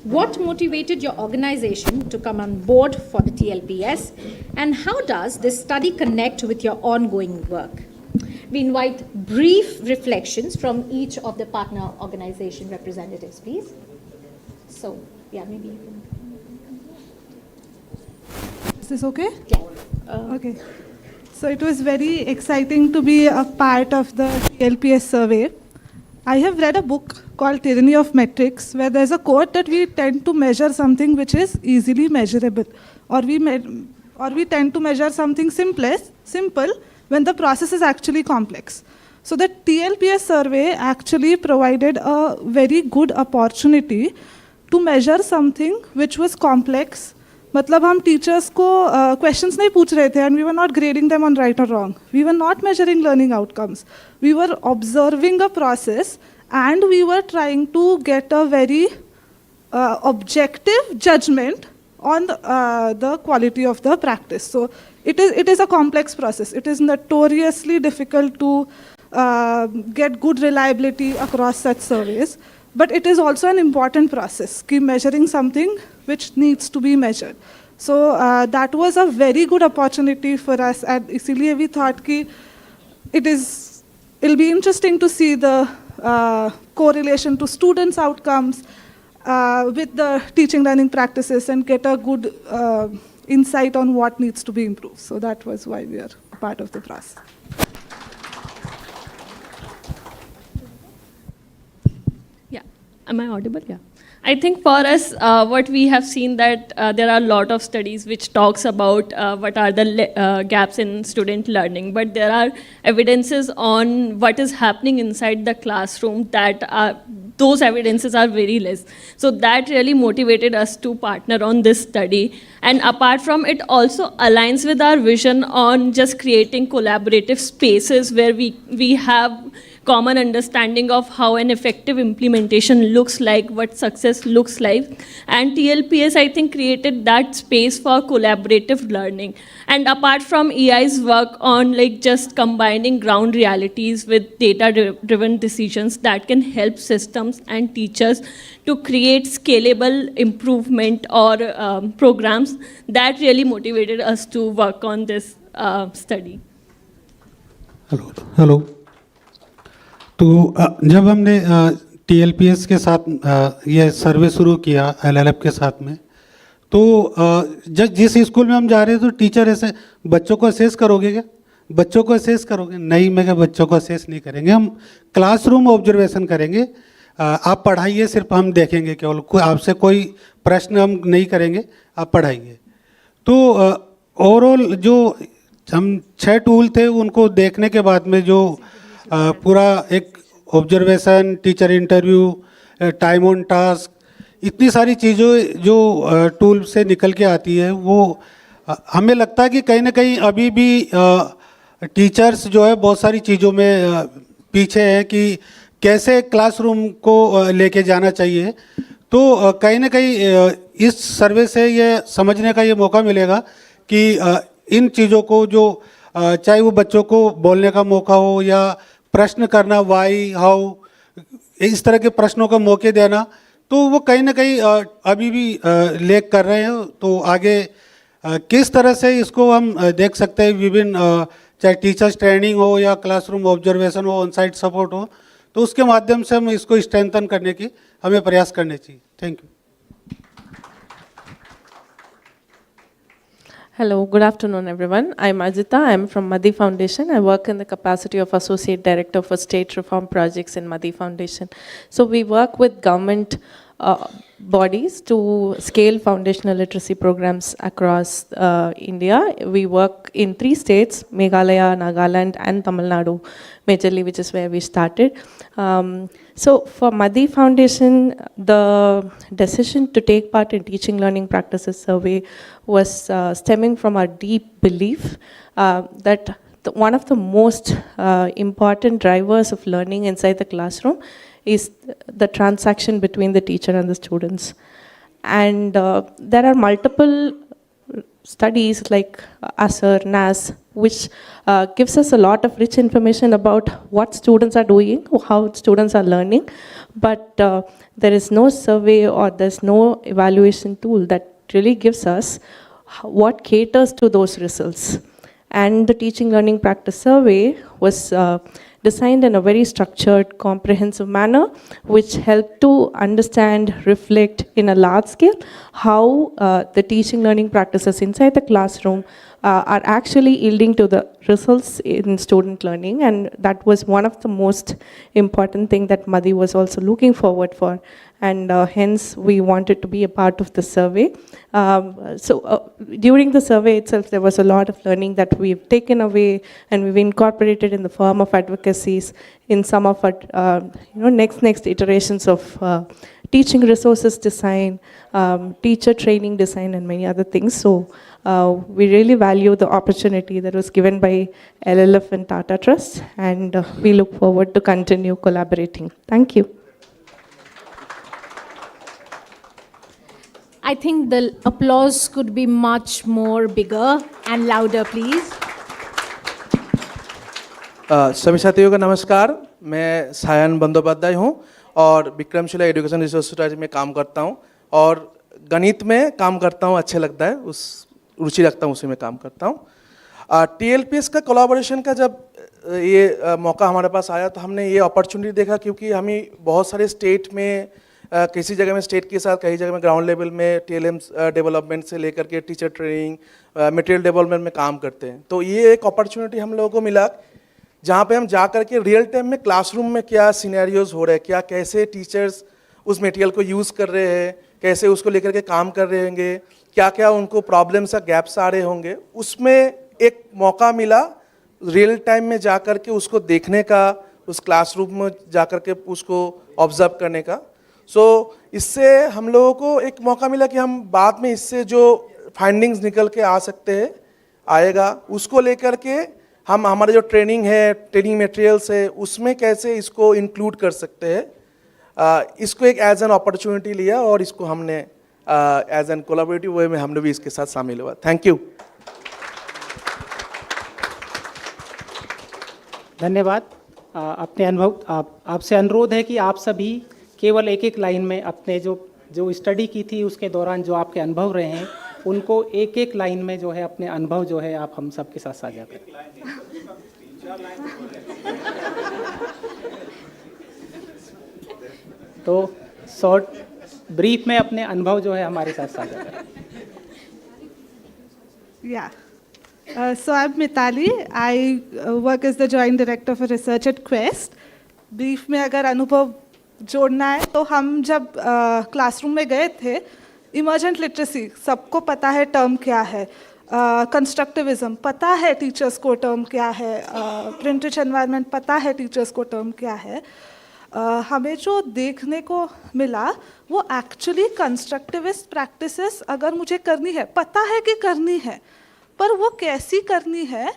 What motivated your organization to come on board for the TLPS, and how does this study connect with your ongoing work? We invite brief reflections from each of the partner organization representatives, please. So, yeah, maybe you can. Is this okay? Yeah. Okay. So it was very exciting to be a part of the TLPS survey. I have read a book called Tyranny of Metrics, where there's a quote that we tend to measure something which is easily measurable, or we tend to measure something simple when the process is actually complex. So the TLPS survey actually provided a very good opportunity to measure something which was complex. मतलब हम teachers को questions नहीं पूछ रहे थे, and we were not grading them on right or wrong. We were not measuring learning outcomes. We were observing a process, and we were trying to get a very objective judgment on the quality of the practice. So it is a complex process. It is notoriously difficult to get good reliability across such surveys. But it is also an important process, keep measuring something which needs to be measured. So that was a very good opportunity for us, and isliye we thought ki it'll be interesting to see the correlation to students' outcomes with the teaching learning practices and get a good insight on what needs to be improved. So that was why we are part of the process. Am I audible? Yeah. I think for us, what we have seen that there are a lot of studies which talks about what are the gaps in student learning, but there are evidences on what is happening inside the classroom that those evidences are very less. So that really motivated us to partner on this study. And apart from it, also aligns with our vision on just creating collaborative spaces where we have common understanding of how an effective implementation looks like, what success looks like. And TLPS, I think, created that space for collaborative learning. And apart from EI's work on just combining ground realities with data-driven decisions that can help systems and teachers to create scalable improvement or programs, that really motivated us to work on this study. Hello. तो जब हमने TLPS के साथ ये सर्वे शुरू किया LLF के साथ में, तो जिस स्कूल में हम जा रहे थे तो टीचर ऐसे, बच्चों को असेस करोगे क्या, बच्चों को असेस करोगे? नहीं, मैं क्या बच्चों को असेस नहीं करेंगे, हम क्लासरूम ऑब्जर्वेशन करेंगे, आप पढ़ाइए, सिर्फ हम देखेंगे, केवल आपसे कोई प्रश्न हम नहीं करेंगे, आप पढ़ाइए। तो ओवरऑल जो हम 6 टूल थे उनको देखने के बाद में जो पूरा एक observation, teacher interview, time on task, इतनी सारी चीज़ों जो टूल से निकल के आती है, वो हमें लगता है कि कहीं ना कहीं अभी भी टीचर्स जो है बहुत सारी चीज़ों में पीछे हैं कि कैसे क्लासरूम को लेके जाना चाहिए। तो कहीं ना कहीं इस सर्वे से ये समझने का ये मौका मिलेगा कि इन चीज़ों को जो चाहे वो बच्चों को बोलने का मौका हो या प्रश्न करना, वाई, हाउ, इस तरह के प्रश्नों का मौके देना, तो वो कहीं ना कहीं अभी भी लेक कर रहे हैं। तो आगे किस तरह से इसको हम देख सकते हैं, विभिन्न चाहे टीचर्स ट्रेनिंग हो या क्लासरूम ऑब्जर्वेशन हो, ऑन साइट सपोर्ट हो, तो उसके माध्यम से हम इसको स्ट्रेंथन करने की हमें प्रयास करने चाहिए। Thank you. Hello, good afternoon, everyone. I'm Ajita. I'm from Madhi Foundation. I work in the capacity of Associate Director for State Reform Projects in Madhi Foundation. So we work with government bodies to scale foundational literacy programs across India. We work in 3 states, Meghalaya, Nagaland, and Tamil Nadu, majorly, which is where we started. So for Madhi Foundation, the decision to take part in Teaching Learning Practices Survey was stemming from our deep belief that one of the most important drivers of learning inside the classroom is the transaction between the teacher and the students. And there are multiple studies like ASR, NAS, which gives us a lot of rich information about what students are doing, how students are learning, but there is no survey or there's no evaluation tool that really gives us what caters to those results. And the Teaching Learning Practice Survey was designed in a very structured, comprehensive manner, which helped to understand, reflect in a large scale how the teaching learning practices inside the classroom are actually yielding to the results in student learning. And that was one of the most important thing that Madhi was also looking forward for. And hence we wanted to be a part of the survey. During the survey itself, there was a lot of learning that we've taken away and we've incorporated in the form of advocacies in some of our next iterations of teaching resources design, teacher training design, and many other things. So we really value the opportunity that was given by LLF and Tata Trust, and we look forward to continue collaborating. Thank you. I think the applause could be much more bigger and louder, please. सभी साथियों का नमस्कार। मैं सायन बंदोपाध्याय हूँ और Vikramshila education resource society में काम करता हूँ और गणित में काम करता हूँ। अच्छे लगता है, उस रुचि रखता हूँ, उसी में काम करता हूँ। टीएलपीएस का कोलैबोरेशन का जब ये मौका हमारे पास आया तो हमने ये अपॉर्चुनिटी देखा, क्योंकि हमें बहुत सारे स्टेट में किसी जगह में स्टेट के साथ, कई जगह में ग्राउंड लेवल में टीएलएम डेवलपमेंट से लेकर के टीचर ट्रेनिंग, मटेरियल डेवलपमेंट में काम करते हैं। तो ये एक अपॉर्चुनिटी हम लोगों को मिला जहाँ पे हम जा कर के रियल टाइम में क्लासरूम में क्या सिनेरियोज हो रहे हैं, क्या कैसे टीचर्स उस मटेरियल को यूज़ कर रहे हैं, कैसे उसको लेकर के काम कर रहे होंगे, क्या क्या उनको प्रॉब्लम्स या गैप्स आ रहे होंगे। उसमें एक मौका मिला रियल टाइम में जा कर के उसको देखने का, उस क्लासरूम में जा कर के उसको ऑब्जर्व करने का। इससे हम लोगों को एक मौका मिला कि हम बाद में इससे जो फाइंडिंग्स निकल के आ सकते हैं आएगा, उसको लेकर के हम हमारे जो ट्रेनिंग है, ट्रेनिंग मटेरियल्स है, उसमें कैसे इसको इंक्लूड कर सकते हैं। इसको एक एज एन अपॉर्चुनिटी लिया और इसको हमने एज एन कोलैबोरेटिव वे में हमने भी इसके साथ शामिल हुआ। Thank you. धन्यवाद। अपने अनुभव आपसे अनुरोध है कि आप सभी केवल एक लाइन में अपने जो स्टडी की थी उसके दौरान जो आपके अनुभव रहे हैं उनको एक लाइन में जो है अपने अनुभव जो है आप हम सबके साथ साझा करें। तो शॉर्ट ब्रीफ में अपने अनुभव जो है हमारे साथ साझा करें। So I'm Mitali. I work as the Joint Director for Research at Quest. Brief में अगर अनुभव जोड़ना है तो हम जब क्लासरूम में गए थे, इमर्जेंट लिटरेसी सबको पता है टर्म क्या है, कंस्ट्रक्टिविज्म पता है टीचर्स को टर्म क्या है, प्रिंटेड एनवायरनमेंट पता है टीचर्स को टर्म क्या है। हमें जो देखने को मिला वो एक्चुअली कंस्ट्रक्टिविस्ट प्रैक्टिसेस अगर मुझे करनी है, पता है कि करनी है, पर वो कैसी करनी है,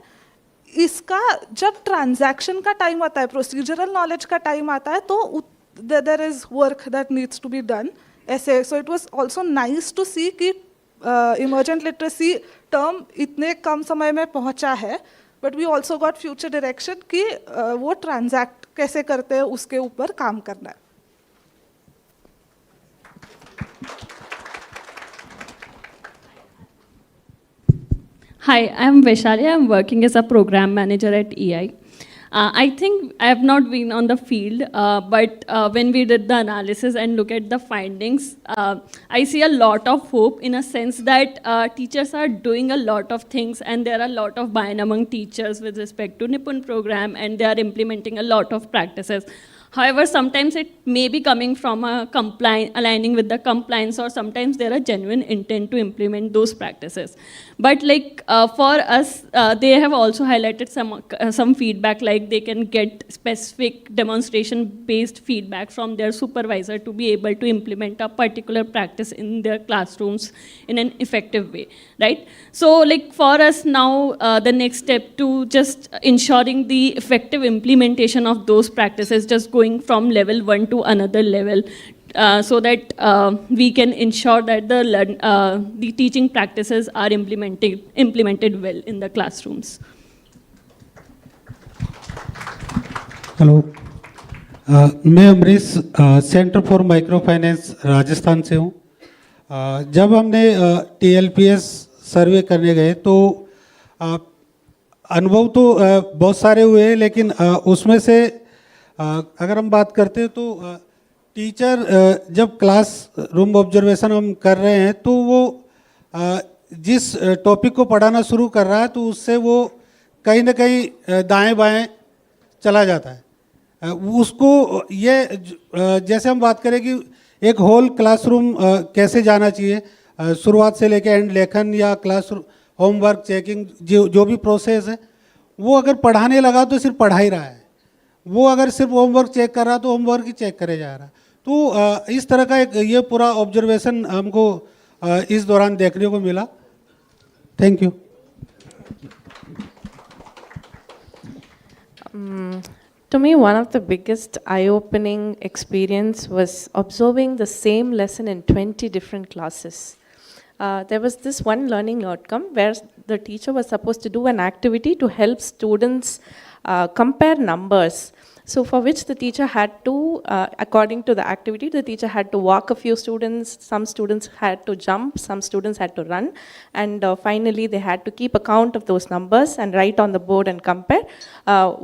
इसका जब ट्रांजैक्शन का टाइम आता है, प्रोसीजरल नॉलेज का टाइम आता है, तो there is work that needs to be done ऐसे. So it was also nice to see कि इमर्जेंट लिटरेसी टर्म इतने कम समय में पहुंचा है, but we also got future direction कि वो ट्रांजैक्ट कैसे करते हैं उसके ऊपर काम करना है. Hi, I'm Vaishali. I'm working as a program manager at EI. I think I have not been on the field, but when we did the analysis and look at the findings, I see a lot of hope in a sense that teachers are doing a lot of things, and there are a lot of buy-in among teachers with respect to Nipun program, and they are implementing a lot of practices. However, sometimes it may be coming from a aligning with the compliance, or sometimes there are genuine intent to implement those practices. But like for us, they have also highlighted some feedback, like they can get specific demonstration-based feedback from their supervisor to be able to implement a particular practice in their classrooms in an effective way, right? So like for us now, the next step to just ensuring the effective implementation of those practices, just going from level 1 to another level, so that we can ensure that the teaching practices are implemented well in the classrooms. Hello, मैं Amrish centre for micro finance Rajasthan से हूँ. जब हमने TLPS सर्वे करने गए तो अनुभव तो बहुत सारे हुए, लेकिन उसमें से अगर हम बात करते हैं तो टीचर जब क्लास रूम ऑब्जर्वेशन हम कर रहे हैं तो वो जिस टॉपिक को पढ़ाना शुरू कर रहा है तो उससे वो कहीं ना कहीं दाएं बाएं चला जाता है. उसको ये जैसे हम बात करें कि एक होल क्लासरूम कैसे जाना चाहिए, शुरुआत से लेकर एंड लेखन या क्लास होमवर्क चेकिंग, जो भी प्रोसेस है, वो अगर पढ़ाने लगा तो सिर्फ पढ़ा ही रहा है. वो अगर सिर्फ होमवर्क चेक कर रहा तो होमवर्क ही चेक करे जा रहा. तो इस तरह का एक ये पूरा ऑब्जर्वेशन हमको इस दौरान देखने को मिला. Thank you. To me, one of the biggest eye-opening experience was observing the same lesson in 20 different classes. There was this one learning outcome where the teacher was supposed to do an activity to help students compare numbers. So for which the teacher had to, according to the activity, the teacher had to walk a few students, some students had to jump, some students had to run, and finally they had to keep account of those numbers and write on the board and compare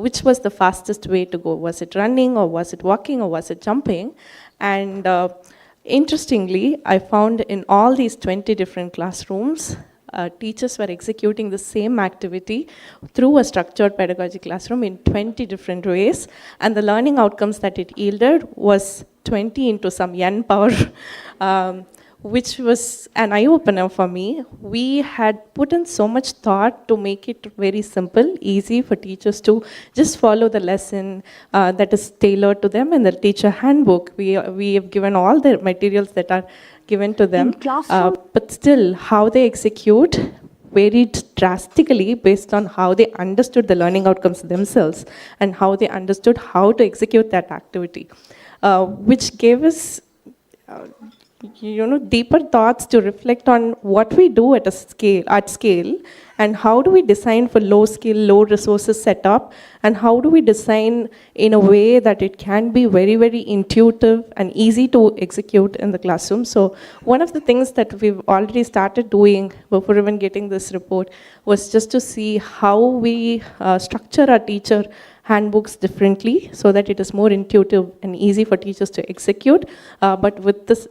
which was the fastest way to go. Was it running, or was it walking, or was it jumping? And interestingly, I found in all these 20 different classrooms, teachers were executing the same activity through a structured pedagogy classroom in 20 different ways, and the learning outcomes that it yielded was 20 into some n power, which was an eye-opener for me. We had put in so much thought to make it very simple, easy for teachers to just follow the lesson that is tailored to them in the teacher handbook. We have given all the materials that are given to them, but still how they execute varied drastically based on how they understood the learning outcomes themselves and how they understood how to execute that activity, which gave us deeper thoughts to reflect on what we do at scale, and how do we design for low skill, low resources setup, and how do we design in a way that it can be very, very intuitive and easy to execute in the classroom. So one of the things that we've already started doing before even getting this report was just to see how we structure our teacher handbooks differently so that it is more intuitive and easy for teachers to execute. But with this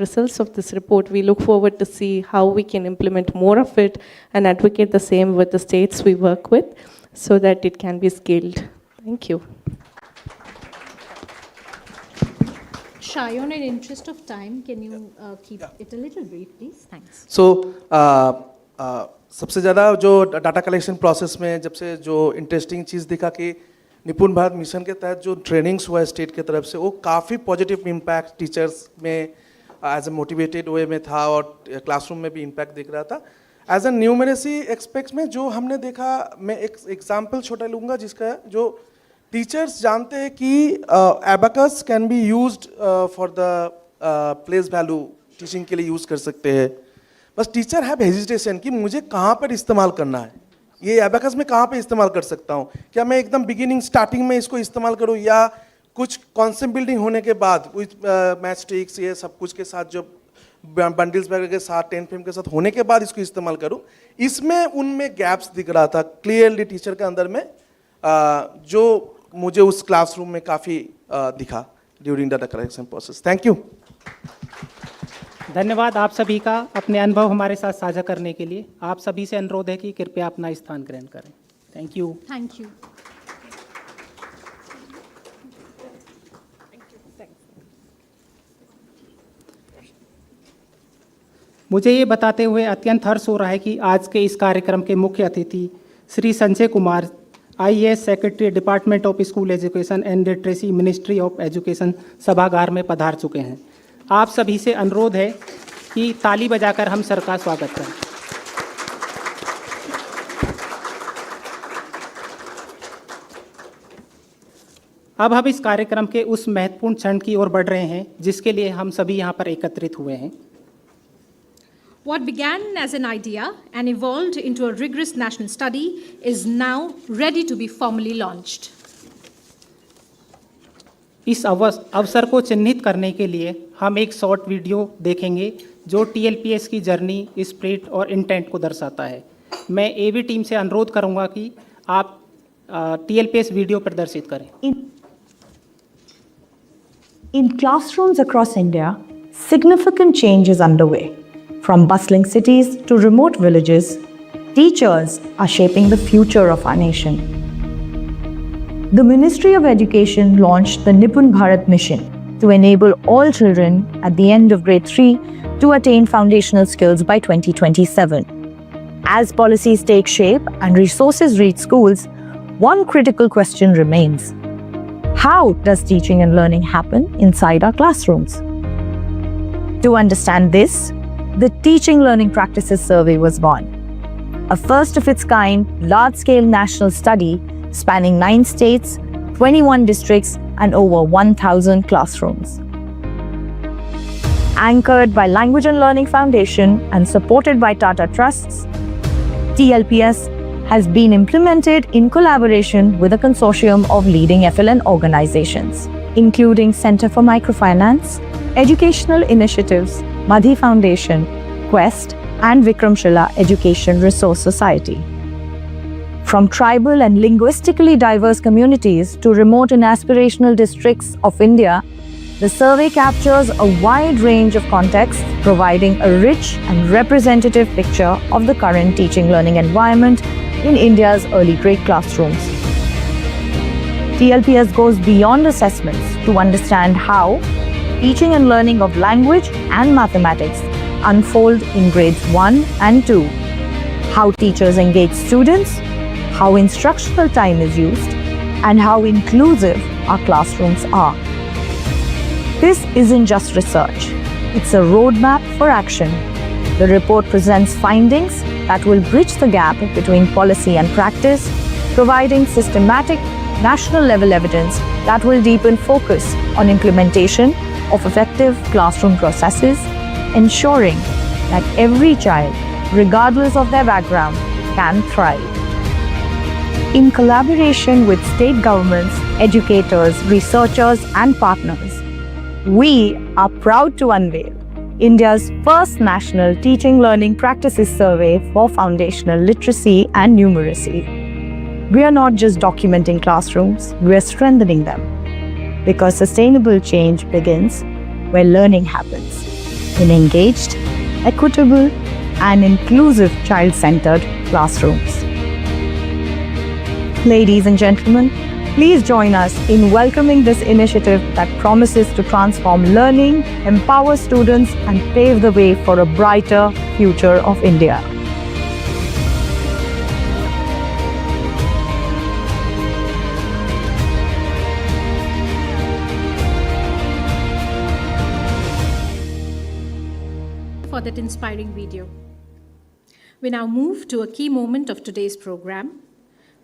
results of this report, we look forward to see how we can implement more of it and advocate the same with the states we work with so that it can be scaled. Thank you. Shayan, in interest of time, can you keep it a little brief, please? Thanks. So, सबसे ज़्यादा जो data collection process में जब से जो interesting चीज़ दिखा कि निपुण भारत मिशन के तहत जो ट्रेनिंग्स हुआ है स्टेट के तरफ से, वो काफ़ी पॉजिटिव इम्पैक्ट टीचर्स में एज ए मोटिवेटेड वे में था और क्लासरूम में भी इम्पैक्ट दिख रहा था. एज ए न्यूमरेसी एक्सपेक्ट्स में जो हमने देखा, मैं एक एग्जाम्पल छोटा लूँगा जिसका जो टीचर्स जानते हैं कि abacus can be used for the place value teaching के लिए यूज़ कर सकते हैं, बस टीचर हैव हेजिटेशन कि मुझे कहाँ पर इस्तेमाल करना है, ये एबाकस में कहाँ पे इस्तेमाल कर सकता हूँ, क्या मैं एकदम बिगिनिंग स्टार्टिंग में इसको इस्तेमाल करूँ या कुछ कॉन्सेप्ट बिल्डिंग होने के बाद कुछ मैथ स्टिक्स ये सब कुछ के साथ जो बंडल्स वगैरह के साथ 10 फ्रेम के साथ होने के बाद इसको इस्तेमाल करूँ। इसमें उनमें गैप्स दिख रहा था क्लियरली टीचर के अंदर में, जो मुझे उस क्लासरूम में काफ़ी दिखा during the correction process. Thank you. धन्यवाद आप सभी का अपने अनुभव हमारे साथ साझा करने के लिए। आप सभी से अनुरोध है कि कृपया अपना स्थान ग्रहण करें। Thank you. Thank you. मुझे ये बताते हुए अत्यंत हर्ष हो रहा है कि आज के इस कार्यक्रम के मुख्य अतिथि Shri Sanjay Kumar, IAS secretary, department of school education and literacy, ministry of education, सभागार में पधार चुके हैं। आप सभी से अनुरोध है कि ताली बजाकर हम सर का स्वागत करें। अब हम इस कार्यक्रम के उस महत्वपूर्ण क्षण की ओर बढ़ रहे हैं जिसके लिए हम सभी यहाँ पर एकत्रित हुए हैं। What began as an idea and evolved into a rigorous national study is now ready to be formally launched. इस अवसर को चिन्हित करने के लिए हम एक शॉर्ट वीडियो देखेंगे जो TLPS की जर्नी, स्पिरिट और इंटेंट को दर्शाता है। मैं AV टीम से अनुरोध करूंगा कि आप TLPS वीडियो प्रदर्शित करें। In classrooms across India, significant change is underway. From bustling cities to remote villages, teachers are shaping the future of our nation. The Ministry of Education launched the Nipun Bharat Mission to enable all children at the end of grade 3 to attain foundational skills by 2027. As policies take shape and resources reach schools, one critical question remains. How does teaching and learning happen inside our classrooms? To understand this, the Teaching Learning Practices Survey was born, a first-of-its-kind, large-scale national study spanning 9 states, 21 districts, and over 1,000 classrooms. Anchored by Language and Learning Foundation and supported by Tata Trusts, TLPS has been implemented in collaboration with a consortium of leading FLN organizations, including Center for Microfinance, Educational Initiatives, Madhi Foundation, Quest, and Vikramshila Education Resource Society. From tribal and linguistically diverse communities to remote and aspirational districts of India, the survey captures a wide range of contexts, providing a rich and representative picture of the current teaching-learning environment in India's early grade classrooms. TLPS goes beyond assessments to understand how teaching and learning of language and mathematics unfold in grades 1 and 2, how teachers engage students, how instructional time is used, and how inclusive our classrooms are. This isn't just research, it's a roadmap for action. The report presents findings that will bridge the gap between policy and practice, providing systematic, national-level evidence that will deepen focus on implementation of effective classroom processes, ensuring that every child, regardless of their background, can thrive. In collaboration with state governments, educators, researchers, and partners, we are proud to unveil India's first national teaching learning practices survey for foundational literacy and numeracy. We are not just documenting classrooms, we are strengthening them. Because sustainable change begins where learning happens, in engaged, equitable, and inclusive child-centered classrooms. Ladies and gentlemen, please join us in welcoming this initiative that promises to transform learning, empower students, and pave the way for a brighter future of India. For that inspiring video. We now move to a key moment of today's program,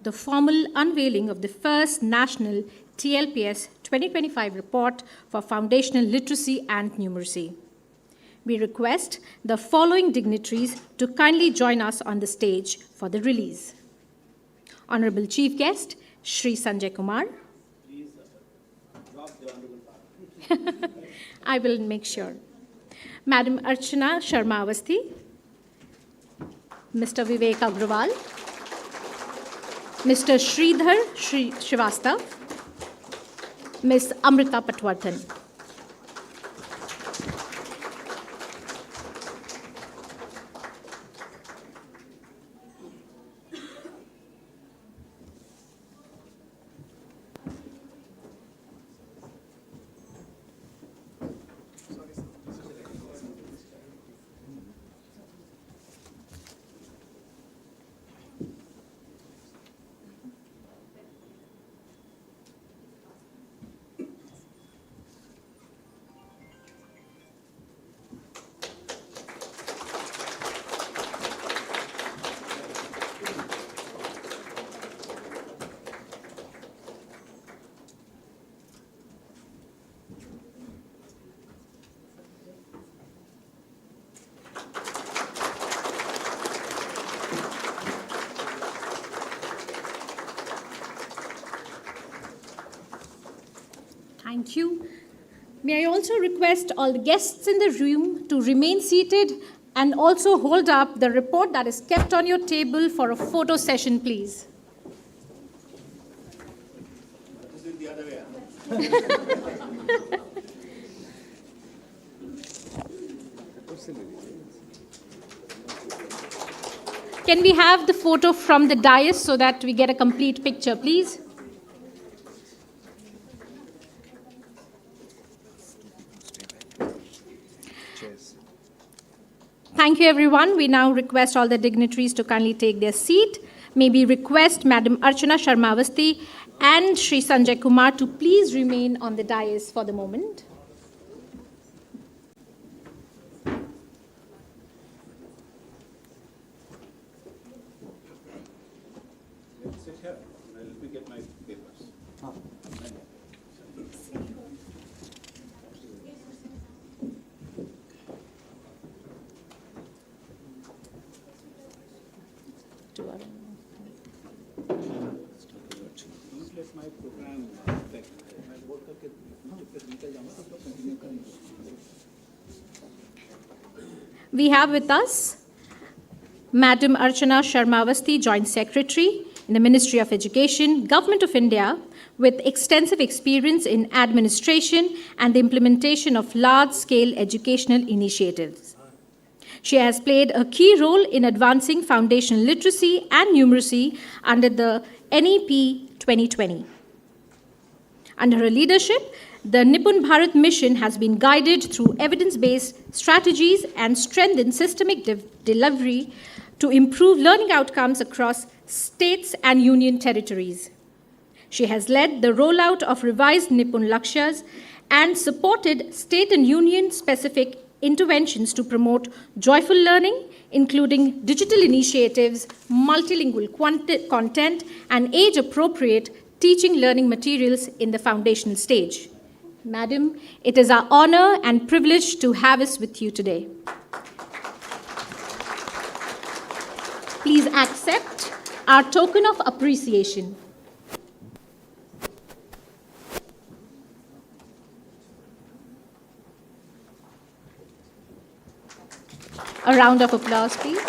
the formal unveiling of the first National TLPS 2025 report for foundational literacy and numeracy. We request the following dignitaries to kindly join us on the stage for the release. Honorable Chief Guest, Shri Sanjay Kumar. I will make sure. Madam Archana Sharma Avasthi, Mr. Vivek Agrawal, Mr. Sridhar Srivastav, Ms. Amrita Patwardhan. Thank you. May I also request all the guests in the room to remain seated and also hold up the report that is kept on your table for a photo session, please. Can we have the photo from the dais so that we get a complete picture, please? Thank you, everyone. We now request all the dignitaries to kindly take their seat. May we request Madam Archana Sharma Avasthi and Shri Sanjay Kumar to please remain on the dais for the moment. Sit here. Let me get my papers. We have with us Madam Archana Sharma Avasthi, Joint Secretary in the Ministry of Education, Government of India, with extensive experience in administration and the implementation of large-scale educational initiatives. She has played a key role in advancing foundational literacy and numeracy under the NEP 2020. Under her leadership, the Nipun Bharat mission has been guided through evidence-based strategies and strengthened systemic delivery to improve learning outcomes across states and union territories. She has led the rollout of revised Nipun Lakshyas and supported state and union-specific interventions to promote joyful learning, including digital initiatives, multilingual content, and age-appropriate teaching learning materials in the foundational stage. Madam, it is our honor and privilege to have us with you today. Please accept our token of appreciation. A round of applause, please.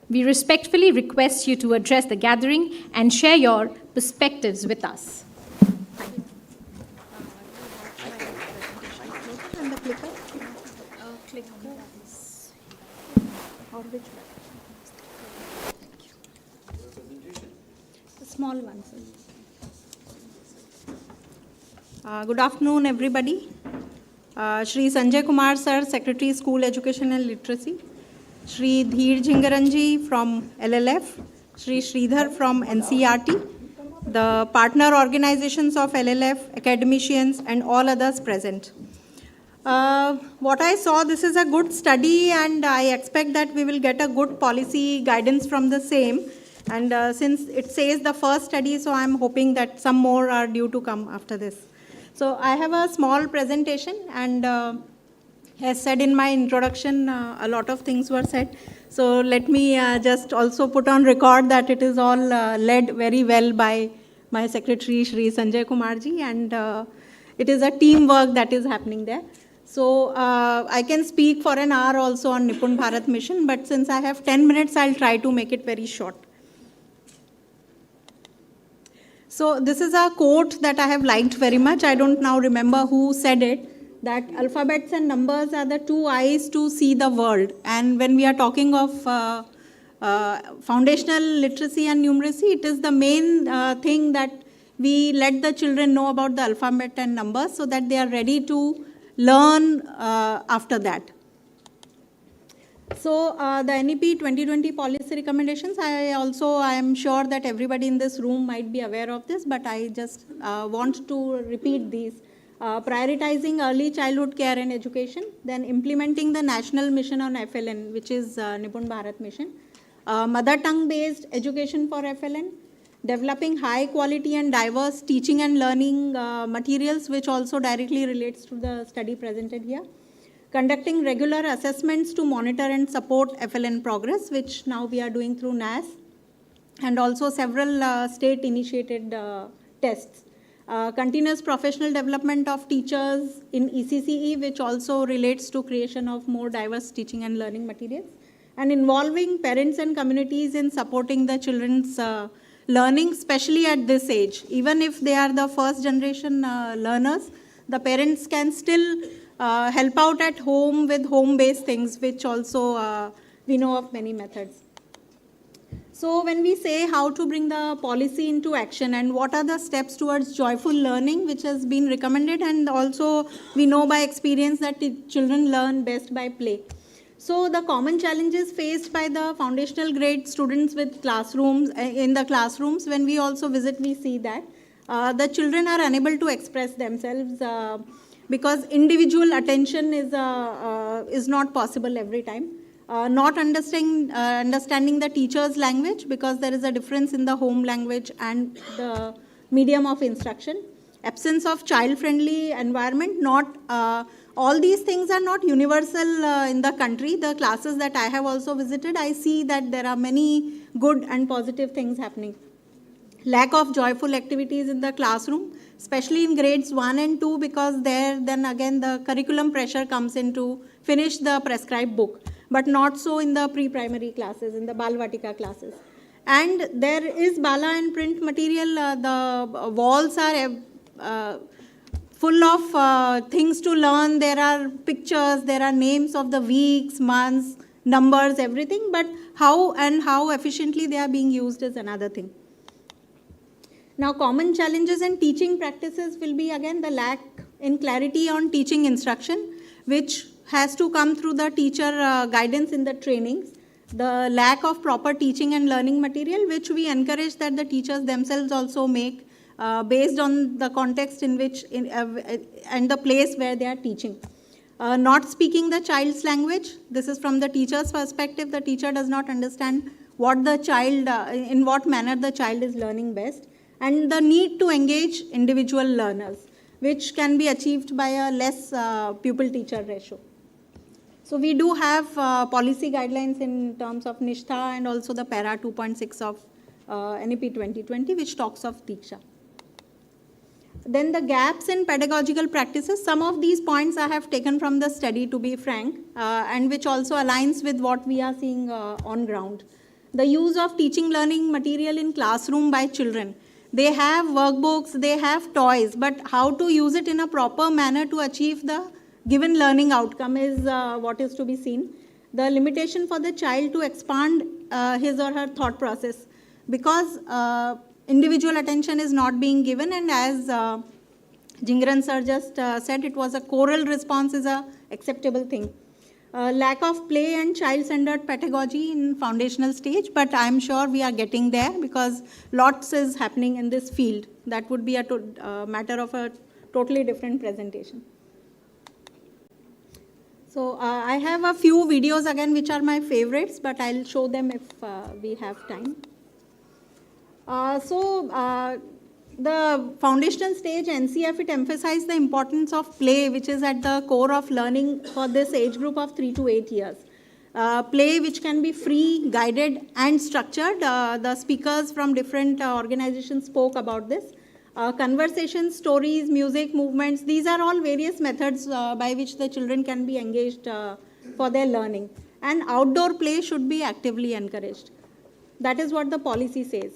We respectfully request you to address the gathering and share your perspectives with us. The small ones. Good afternoon, everybody. Shri Sanjay Kumar Sir, Secretary, School Education and Literacy, Shri Dheer Jhingaranji from LLF, Shri Sridhar from NCRT, the partner organizations of LLF, academicians, and all others present. What I saw, this is a good study, and I expect that we will get a good policy guidance from the same. And since it says the first study, so I'm hoping that some more are due to come after this. So I have a small presentation, and as said in my introduction, a lot of things were said. So let me just also put on record that it is all led very well by my secretary, Shri Sanjay Kumarji, and it is a teamwork that is happening there. So I can speak for an hour also on Nipun Bharat Mission, but since I have 10 minutes, I'll try to make it very short. So this is a quote that I have liked very much. I don't now remember who said it, that alphabets and numbers are the two eyes to see the world. And when we are talking of foundational literacy and numeracy, it is the main thing that we let the children know about the alphabet and numbers so that they are ready to learn after that. So the NEP 2020 policy recommendations, I am sure that everybody in this room might be aware of this, but I just want to repeat these. Prioritizing early childhood care and education, then implementing the national mission on FLN, which is Nipun Bharat Mission, mother tongue based education for FLN, developing high quality and diverse teaching and learning materials, which also directly relates to the study presented here. Conducting regular assessments to monitor and support FLN progress, which now we are doing through NAS, and also several state-initiated tests. Continuous professional development of teachers in ECCE, which also relates to creation of more diverse teaching and learning materials, and involving parents and communities in supporting the children's learning, especially at this age. Even if they are the first generation learners, the parents can still help out at home with home-based things, which also we know of many methods. So when we say how to bring the policy into action and what are the steps towards joyful learning, which has been recommended, and also we know by experience that children learn best by play. So the common challenges faced by the foundational grade students with classrooms, in the classrooms, when we also visit, we see that the children are unable to express themselves because individual attention is not possible every time. Not understanding the teacher's language, because there is a difference in the home language and the medium of instruction. Absence of child-friendly environment. All these things are not universal in the country. The classes that I have also visited, I see that there are many good and positive things happening. Lack of joyful activities in the classroom, especially in grades 1 and 2, because there then again the curriculum pressure comes in to finish the prescribed book, but not so in the pre-primary classes, in the Balvatika classes. And there is Bala and print material. The walls are full of things to learn. There are pictures, there are names of the weeks, months, numbers, everything, but how efficiently they are being used is another thing. Now, common challenges in teaching practices will be again the lack in clarity on teaching instruction, which has to come through the teacher guidance in the trainings. The lack of proper teaching and learning material, which we encourage that the teachers themselves also make based on the context in which and the place where they are teaching. Not speaking the child's language. This is from the teacher's perspective. The teacher does not understand what the child, in what manner the child is learning best. And the need to engage individual learners, which can be achieved by a less pupil-teacher ratio. So we do have policy guidelines in terms of Nishtha and also the Para 2.6 of NEP 2020, which talks of Diksha. Then the gaps in pedagogical practices, some of these points I have taken from the study, to be frank, and which also aligns with what we are seeing on ground. The use of teaching learning material in classroom by children. They have workbooks, they have toys, but how to use it in a proper manner to achieve the given learning outcome is what is to be seen. The limitation for the child to expand his or her thought process, because individual attention is not being given, and as Jingran sir just said it was a choral response is a acceptable thing. Lack of play and child-centered pedagogy in foundational stage, but I'm sure we are getting there because lots is happening in this field. That would be a matter of a totally different presentation. So I have a few videos again which are my favorites, but I'll show them if we have time. The foundational stage NCF, it emphasized the importance of play, which is at the core of learning for this age group of 3 to 8 years. Play which can be free, guided and structured. The speakers from different organizations spoke about this. Conversations, stories, music, movements, these are all various methods by which the children can be engaged for their learning. And outdoor play should be actively encouraged. That is what the policy says.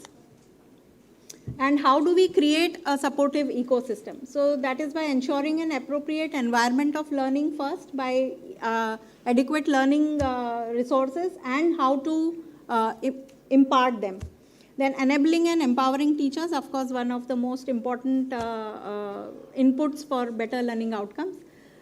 And how do we create a supportive ecosystem? So that is by ensuring an appropriate environment of learning first, by adequate learning resources and how to impart them. Then enabling and empowering teachers, of course, one of the most important inputs for better learning outcomes.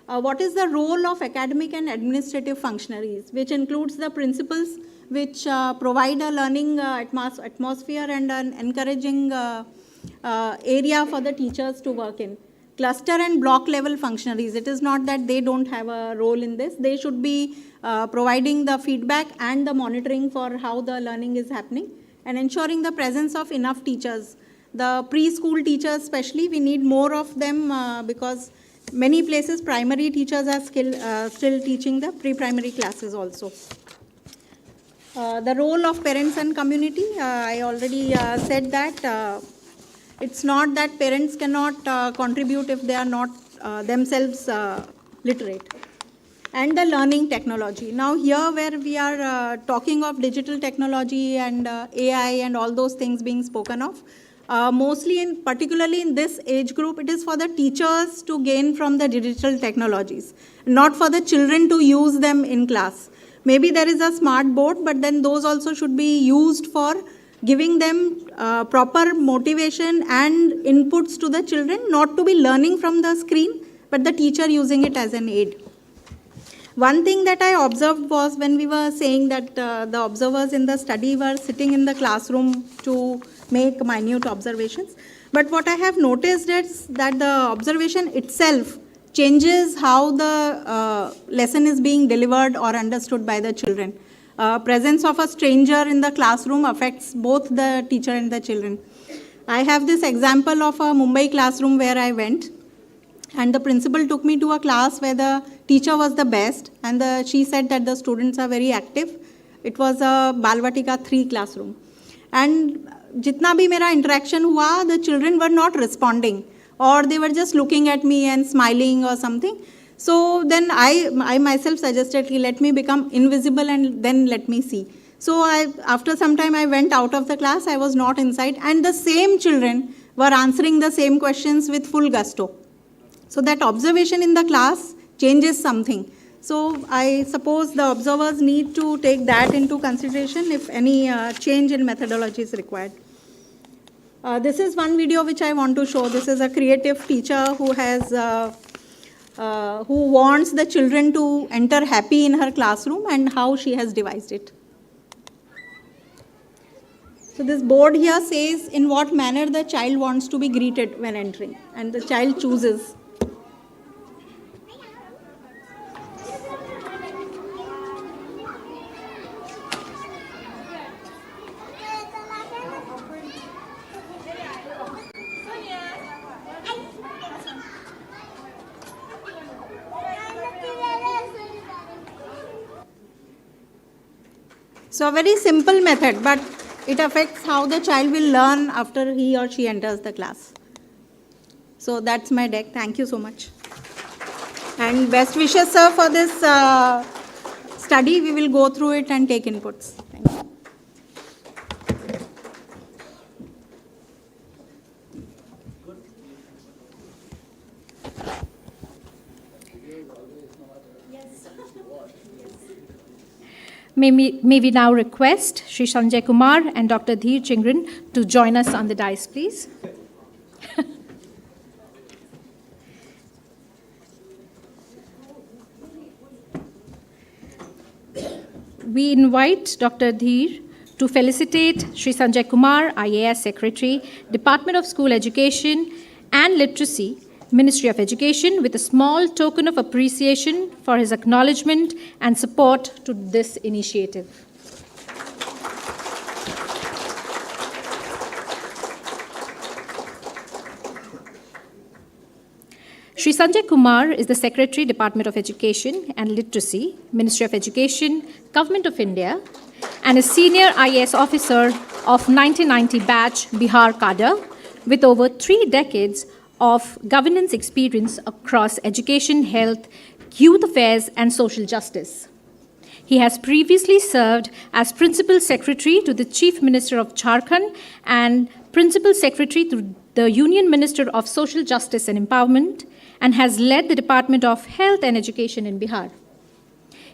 What is the role of academic and administrative functionaries, which includes the principals which provide a learning atmosphere and an encouraging area for the teachers to work in. Cluster and block level functionaries, it is not that they don't have a role in this. They should be providing the feedback and the monitoring for how the learning is happening and ensuring the presence of enough teachers. The preschool teachers especially, we need more of them because many places primary teachers are still teaching the pre-primary classes also. The role of parents and community, I already said that it's not that parents cannot contribute if they are not themselves literate. And the learning technology. Now here where we are talking of digital technology and AI and all those things being spoken of, mostly particularly in this age group, it is for the teachers to gain from the digital technologies, not for the children to use them in class. Maybe there is a smart board, but then those also should be used for giving them proper motivation and inputs to the children, not to be learning from the screen, but the teacher using it as an aid. One thing that I observed was when we were saying that the observers in the study were sitting in the classroom to make minute observations. But what I have noticed is that the observation itself changes how the lesson is being delivered or understood by the children. Presence of a stranger in the classroom affects both the teacher and the children. I have this example of a Mumbai classroom where I went, and the principal took me to a class where the teacher was the best, and she said that the students are very active. It was a Balvatika 3 classroom. And jitna bhi mera interaction hua, the children were not responding, or they were just looking at me and smiling or something. So then I myself suggested, let me become invisible and then let me see. So after some time I went out of the class, I was not inside, and the same children were answering the same questions with full gusto. So that observation in the class changes something. So I suppose the observers need to take that into consideration if any change in methodology is required. This is one video which I want to show. This is a creative teacher who has who wants the children to enter happy in her classroom and how she has devised it. So this board here says in what manner the child wants to be greeted when entering, and the child chooses. So a very simple method, but it affects how the child will learn after he or she enters the class. So that's my deck. Thank you so much. And best wishes, sir, for this study. We will go through it and take inputs. Thank you. May we now request Shri Sanjay Kumar and Dr. Dheer Chingran to join us on the dais, please. we invite Dr. Dheer to felicitate Shri Sanjay Kumar, IAS Secretary, Department of School Education and Literacy, Ministry of Education, with a small token of appreciation for his acknowledgement and support to this initiative. Shri Sanjay Kumar is the Secretary, Department of Education and Literacy, Ministry of Education, Government of India, and a senior IAS officer of 1990 batch Bihar cadre, with over 3 decades of governance experience across education, health, youth affairs, and social justice. He has previously served as Principal Secretary to the Chief Minister of Jharkhand and Principal Secretary to the Union Minister of Social Justice and Empowerment, and has led the Department of Health and Education in Bihar.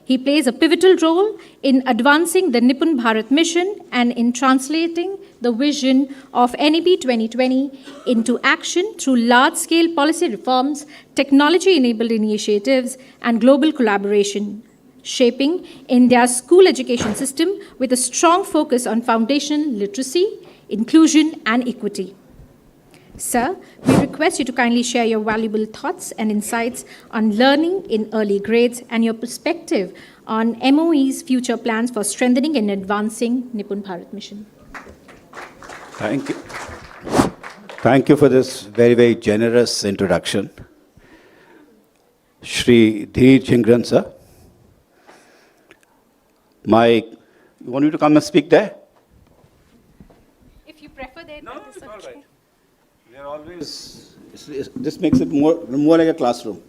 He plays a pivotal role in advancing the Nipun Bharat mission and in translating the vision of NEP 2020 into action through large-scale policy reforms, technology-enabled initiatives, and global collaboration, shaping India's school education system with a strong focus on foundational literacy, inclusion, and equity. Sir, we request you to kindly share your valuable thoughts and insights on learning in early grades and your perspective on MOE's future plans for strengthening and advancing Nipun Bharat mission. Thank you. Thank you for this very, very generous introduction. Shri Dheer Jhingran, sir. You want me to come and speak there? If you prefer that. No, it's all right. They're always, this makes it more like a classroom.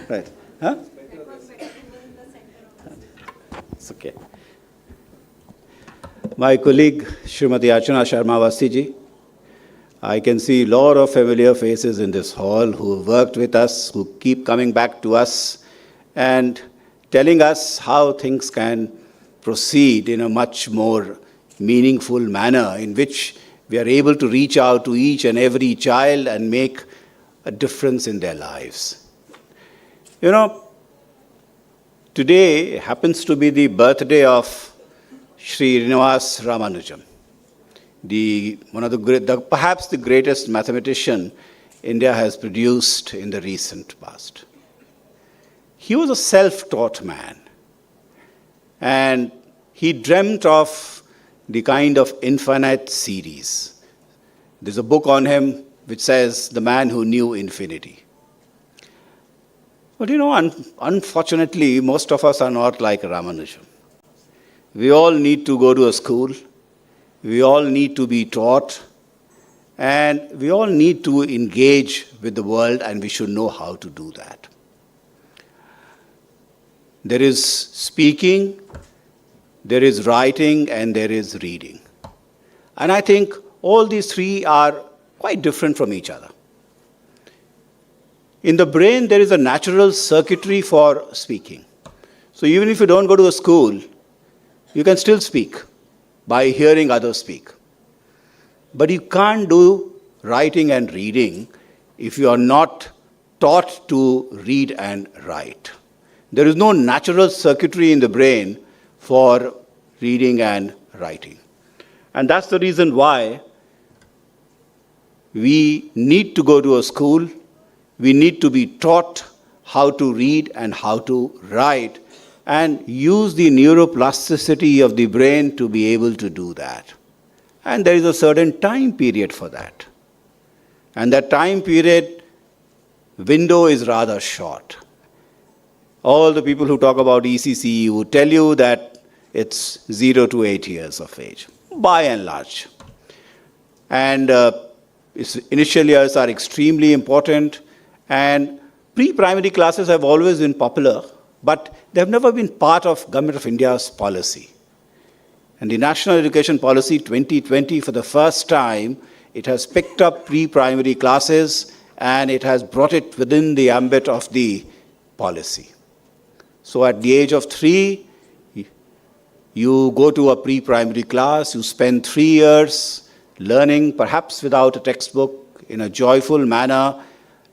Right. Huh? It's okay. My colleague, Srimati Archana Sharma Vasti ji, I can see a lot of familiar faces in this hall who have worked with us, who keep coming back to us and telling us how things can proceed in a much more meaningful manner in which we are able to reach out to each and every child and make a difference in their lives. You know, today happens to be the birthday of Sri Srinivas Ramanujan, perhaps the greatest mathematician India has produced in the recent past. He was a self-taught man, and he dreamt of the kind of infinite series. There's a book on him which says, The Man Who Knew Infinity. But you know, unfortunately, most of us are not like Ramanujan. We all need to go to a school, we all need to be taught, and we all need to engage with the world, and we should know how to do that. There is speaking, there is writing, and there is reading. And I think all these three are quite different from each other. In the brain, there is a natural circuitry for speaking. So even if you don't go to a school, you can still speak by hearing others speak. But you can't do writing and reading if you are not taught to read and write. There is no natural circuitry in the brain for reading and writing. And that's the reason why we need to go to a school, we need to be taught how to read and how to write, and use the neuroplasticity of the brain to be able to do that. And there is a certain time period for that. And that time period window is rather short. All the people who talk about ECC would tell you that it's 0 to 8 years of age, by and large. And initial years are extremely important, and pre-primary classes have always been popular, but they have never been part of Government of India's policy. And the National Education Policy 2020, for the first time, it has picked up pre-primary classes and it has brought it within the ambit of the policy. So at the age of 3, you go to a pre-primary class, you spend 3 years learning, perhaps without a textbook, in a joyful manner,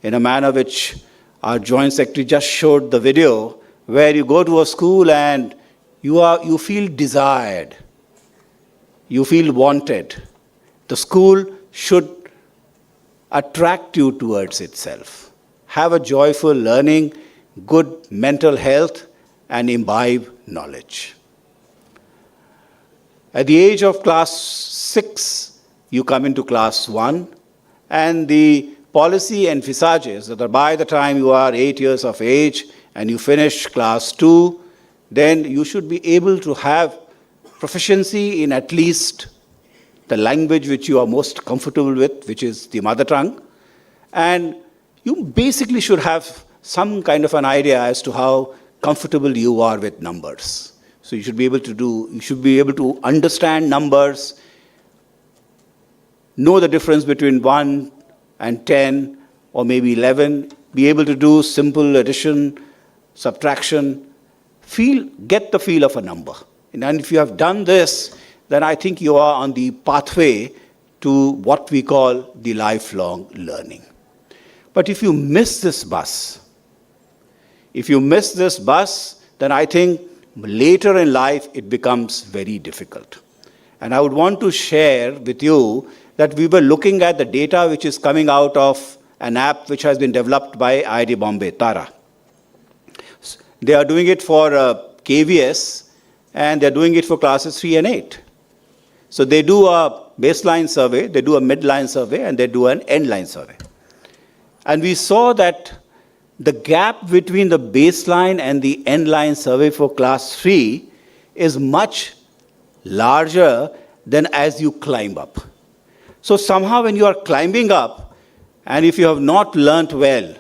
in a manner which our Joint Secretary just showed the video, where you go to a school and You feel desired. You feel wanted. The school should attract you towards itself. Have a joyful learning, good mental health, and imbibe knowledge. At the age of class 6, you come into class 1, and the policy envisages that by the time you are 8 years of age and you finish class 2, then you should be able to have proficiency in at least the language which you are most comfortable with, which is the mother tongue. And you basically should have some kind of an idea as to how comfortable you are with numbers. So you should be able to understand numbers, know the difference between 1 and 10 or maybe 11, be able to do simple addition, subtraction, get the feel of a number. And if you have done this, then I think you are on the pathway to what we call the lifelong learning. But if you miss this bus, then I think later in life it becomes very difficult. And I would want to share with you that we were looking at the data which is coming out of an app which has been developed by IIT Bombay, Tara. They are doing it for KVS, and they're doing it for classes 3 and 8. So they do a baseline survey, they do a midline survey, and they do an endline survey. And we saw that the gap between the baseline and the endline survey for class 3 is much larger than as you climb up. So somehow when you are climbing up, and if you have not learnt well,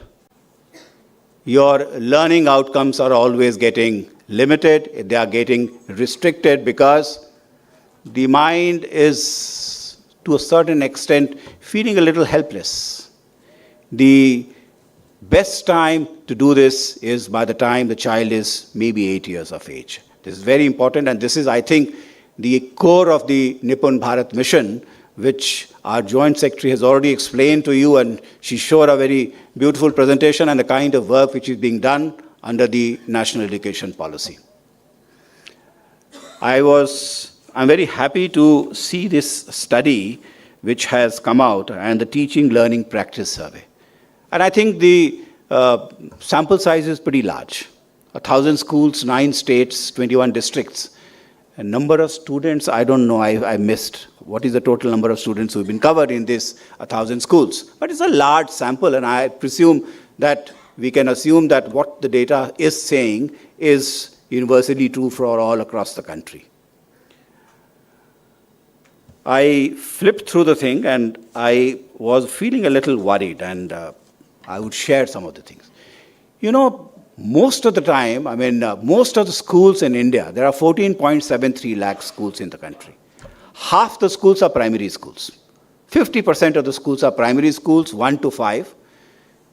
your learning outcomes are always getting limited, they are getting restricted because the mind is, to a certain extent, feeling a little helpless. The best time to do this is by the time the child is maybe 8 years of age. This is very important, and this is, I think, the core of the Nippon Bharat mission, which our Joint Secretary has already explained to you, and she showed a very beautiful presentation and the kind of work which is being done under the National Education Policy. I'm very happy to see this study which has come out, and the Teaching Learning Practice Survey. And I think the sample size is pretty large. 1,000 schools, 9 states, 21 districts. A number of students, I don't know, I missed. What is the total number of students who have been covered in this 1,000 schools? But it's a large sample, and I presume that we can assume that what the data is saying is universally true for all across the country. I flipped through the thing, and I was feeling a little worried, and I would share some of the things. You know, most of the time, most of the schools in India, there are 14.73 lakh schools in the country. Half the schools are primary schools. 50% of the schools are primary schools, 1 to 5.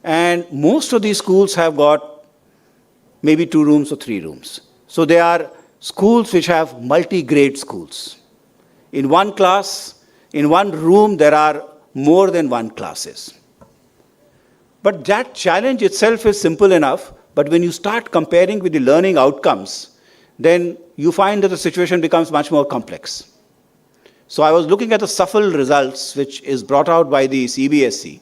And most of these schools have got maybe 2 rooms or 3 rooms. So they are schools which have multi-grade schools. In one class, in one room, there are more than 1 classes. But that challenge itself is simple enough, but when you start comparing with the learning outcomes, then you find that the situation becomes much more complex. So I was looking at the SAFL results, which is brought out by the CBSE,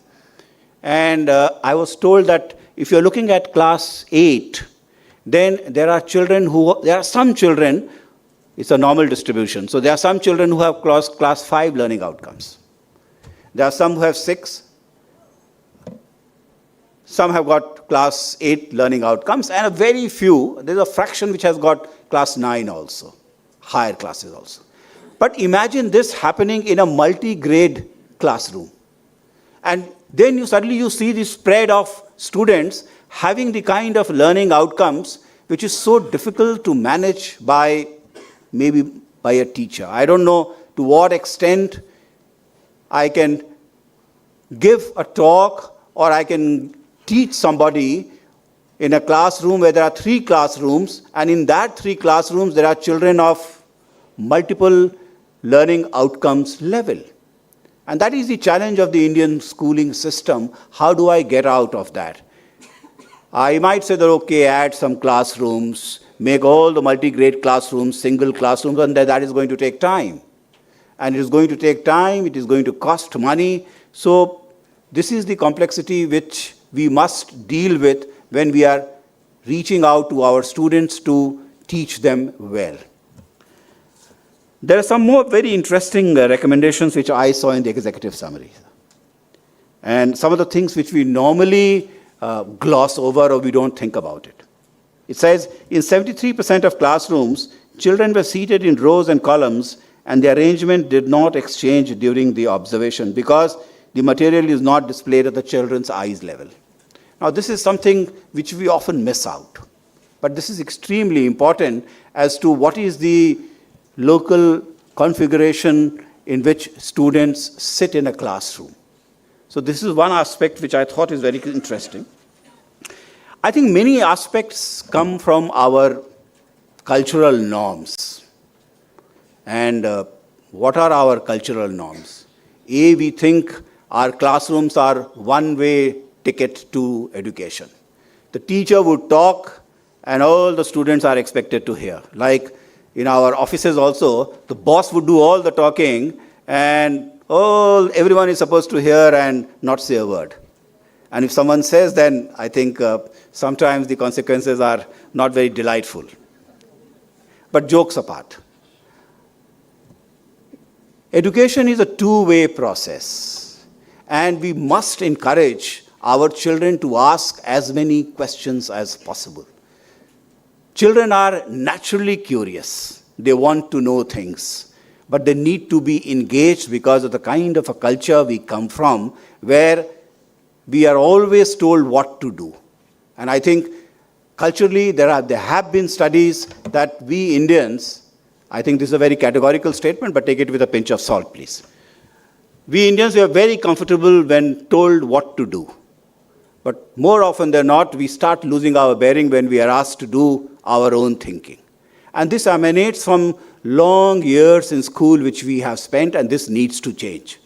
and I was told that if you're looking at class 8, then there are some children, it's a normal distribution, so there are some children who have class 5 learning outcomes. There are some who have 6, some have got class 8 learning outcomes, and a very few, there's a fraction which has got class 9 also, higher classes also. But imagine this happening in a multi-grade classroom. And then you suddenly see the spread of students having the kind of learning outcomes which is so difficult to manage maybe by a teacher. I don't know to what extent I can give a talk or I can teach somebody in a classroom where there are 3 classrooms, and in that 3 classrooms there are children of multiple learning outcomes level. And that is the challenge of the Indian schooling system. How do I get out of that? I might say that, okay, add some classrooms, make all the multi-grade classrooms, single classrooms, and that is going to take time. And it is going to take time, it is going to cost money. So this is the complexity which we must deal with when we are reaching out to our students to teach them well. There are some more very interesting recommendations which I saw in the executive summary. And some of the things which we normally gloss over or we don't think about it. It says, in 73% of classrooms, children were seated in rows and columns, and the arrangement did not exchange during the observation because the material is not displayed at the children's eyes level. Now, this is something which we often miss out. But this is extremely important as to what is the local configuration in which students sit in a classroom. So this is one aspect which I thought is very interesting. I think many aspects come from our cultural norms. And what are our cultural norms? We think our classrooms are one-way ticket to education. The teacher would talk and all the students are expected to hear. Like in our offices also, the boss would do all the talking and everyone is supposed to hear and not say a word. And if someone says, then I think sometimes the consequences are not very delightful. But jokes apart. Education is a two-way process, and we must encourage our children to ask as many questions as possible. Children are naturally curious. They want to know things, but they need to be engaged because of the kind of a culture we come from, where we are always told what to do. And I think culturally there have been studies that we Indians, I think this is a very categorical statement, but take it with a pinch of salt, please. We Indians, we are very comfortable when told what to do. But more often than not, we start losing our bearing when we are asked to do our own thinking. And this emanates from long years in school which we have spent, and this needs to change.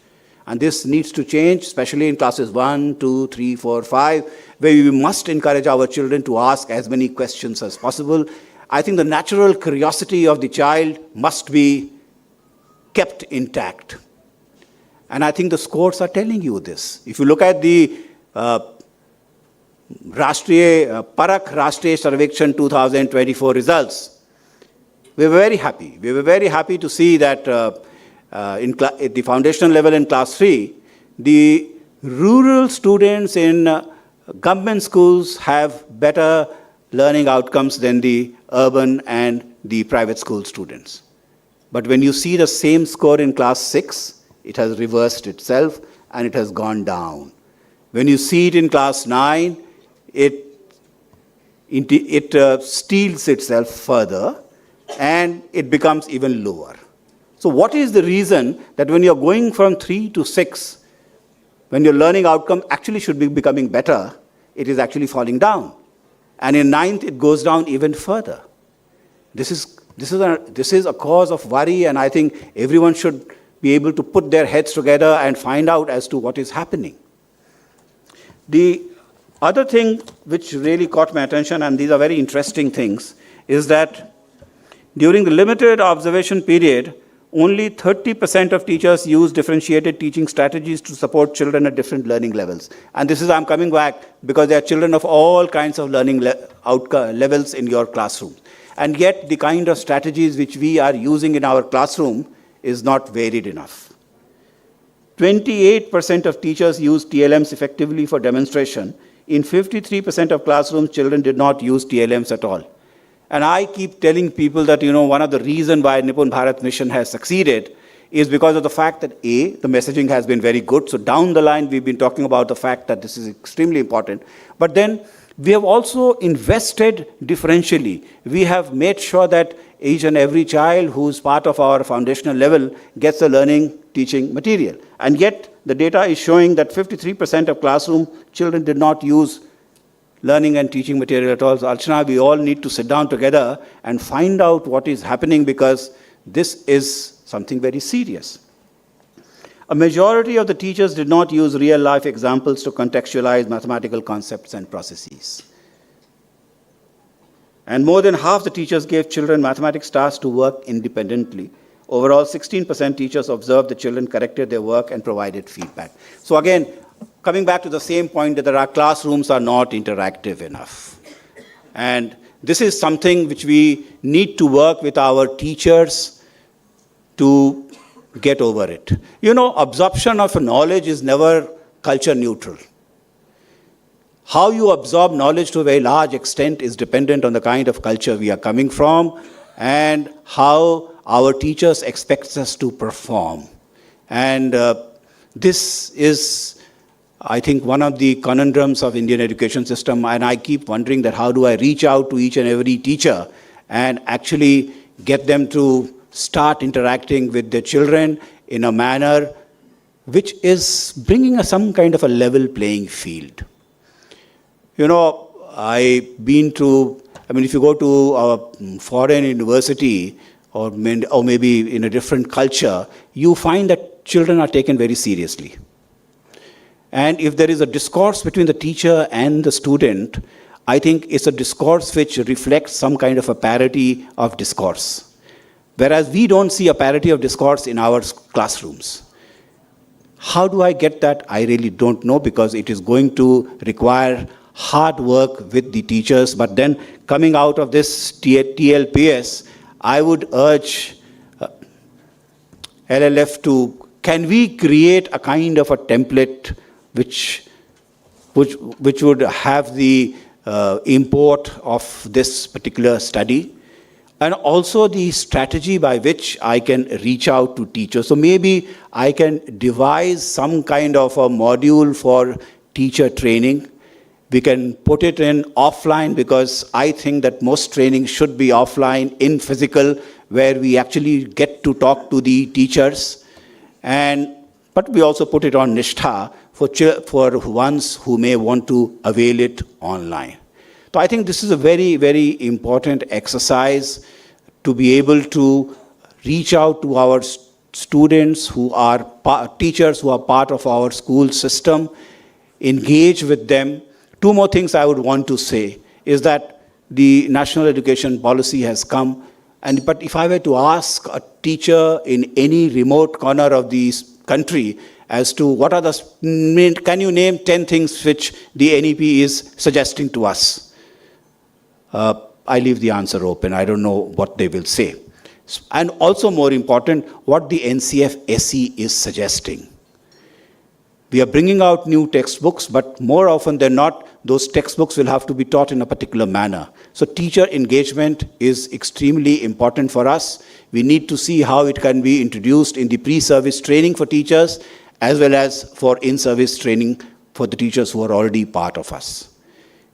And this needs to change, especially in classes 1, 2, 3, 4, 5, where we must encourage our children to ask as many questions as possible. I think the natural curiosity of the child must be kept intact. And I think the scores are telling you this. If you look at the Rashtriya Sarvekshan 2024 results, we were very happy. We were very happy to see that at the foundational level in class 3, the rural students in government schools have better learning outcomes than the urban and the private school students. But when you see the same score in class 6, it has reversed itself and it has gone down. When you see it in class 9, it steals itself further and it becomes even lower. So what is the reason that when you're going from 3 to 6, when your learning outcome actually should be becoming better, it is actually falling down? And in 9th, it goes down even further. This is a cause of worry, and I think everyone should be able to put their heads together and find out as to what is happening. The other thing which really caught my attention, and these are very interesting things, is that during the limited observation period, only 30% of teachers use differentiated teaching strategies to support children at different learning levels. And this is, I'm coming back, because there are children of all kinds of learning levels in your classroom. And yet, the kind of strategies which we are using in our classroom is not varied enough. 28% of teachers use TLMs effectively for demonstration. In 53% of classrooms, children did not use TLMs at all. And I keep telling people that, one of the reasons why Nipun Bharat mission has succeeded is because of the fact that the messaging has been very good. So down the line, we've been talking about the fact that this is extremely important. But then we have also invested differentially. We have made sure that each and every child who's part of our foundational level gets the learning teaching material. And yet the data is showing that 53% of classroom children did not use learning and teaching material at all. So Archana, we all need to sit down together and find out what is happening, because this is something very serious. A majority of the teachers did not use real-life examples to contextualize mathematical concepts and processes. And more than half the teachers gave children mathematics tasks to work independently. Overall, 16% teachers observed the children corrected their work and provided feedback. So again, coming back to the same point that our classrooms are not interactive enough. And this is something which we need to work with our teachers to get over it. You know, absorption of knowledge is never culture neutral. How you absorb knowledge to a very large extent is dependent on the kind of culture we are coming from and how our teachers expect us to perform. And this is, I think, one of the conundrums of Indian education system, and I keep wondering that how do I reach out to each and every teacher and actually get them to start interacting with their children in a manner which is bringing us some kind of a level playing field. You know, I've been to, if you go to a foreign university or maybe in a different culture, you find that children are taken very seriously. And if there is a discourse between the teacher and the student, I think it's a discourse which reflects some kind of a parity of discourse. Whereas we don't see a parity of discourse in our classrooms. How do I get that? I really don't know, because it is going to require hard work with the teachers. But then coming out of this TLPS, I would urge LLF to, can we create a kind of a template which would have the import of this particular study, and also the strategy by which I can reach out to teachers. So maybe I can devise some kind of a module for teacher training. We can put it in offline, because I think that most training should be offline, in physical, where we actually get to talk to the teachers. But we also put it on Nishtha for ones who may want to avail it online. So I think this is a very, very important exercise to be able to reach out to our students who are teachers who are part of our school system, engage with them. Two more things I would want to say is that the national education policy has come, but if I were to ask a teacher in any remote corner of the country as to what are can you name 10 things which the NEP is suggesting to us? I leave the answer open. I don't know what they will say. And also more important, what the NCF SE is suggesting. We are bringing out new textbooks, but more often than not, those textbooks will have to be taught in a particular manner. So teacher engagement is extremely important for us. We need to see how it can be introduced in the pre-service training for teachers, as well as for in-service training for the teachers who are already part of us.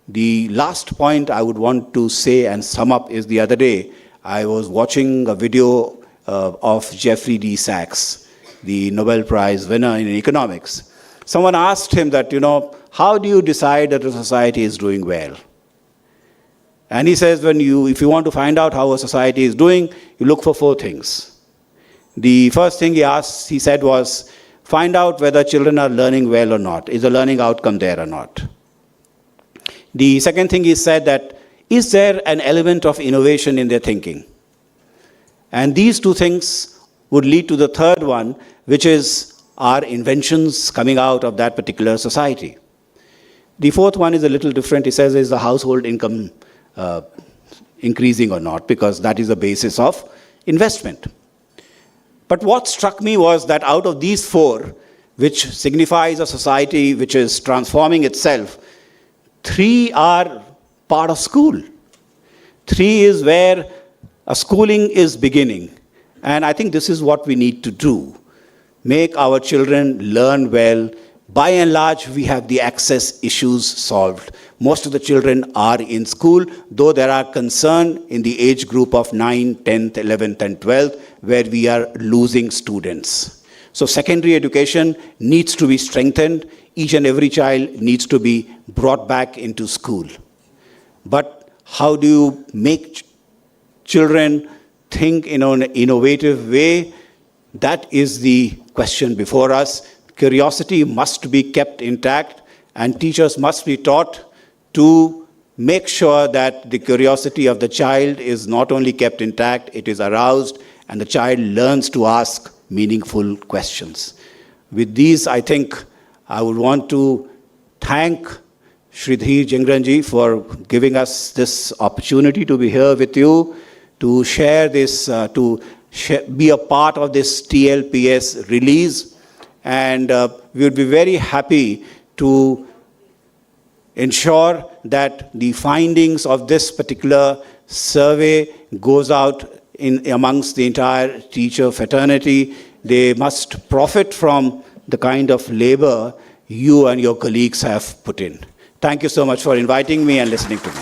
The last point I would want to say and sum up is, the other day, I was watching a video of Jeffrey D. Sachs, the Nobel Prize winner in economics. Someone asked him that, how do you decide that a society is doing well? And he says, if you want to find out how a society is doing, you look for 4 things. The first thing he said was, find out whether children are learning well or not. Is the learning outcome there or not? The second thing he said that, is there an element of innovation in their thinking? And these 2 things would lead to the third one, which is, are inventions coming out of that particular society? The fourth one is a little different. He says, is the household income increasing or not? Because that is the basis of investment. But what struck me was that out of these 4, which signifies a society which is transforming itself, 3 are part of school. 3 is where a schooling is beginning. And I think this is what we need to do. Make our children learn well. By and large, we have the access issues solved. Most of the children are in school, though there are concerns in the age group of 9, 10th, 11th, and 12th, where we are losing students. So secondary education needs to be strengthened. Each and every child needs to be brought back into school. But how do you make children think in an innovative way? That is the question before us. Curiosity must be kept intact, and teachers must be taught to make sure that the curiosity of the child is not only kept intact, it is aroused, and the child learns to ask meaningful questions. With these, I think I would want to thank Shridhir Jingranji for giving us this opportunity to be here with you, to share this, be a part of this TLPS release. And we would be very happy to ensure that the findings of this particular survey goes out amongst the entire teacher fraternity. They must profit from the kind of labor you and your colleagues have put in. Thank you so much for inviting me and listening to me.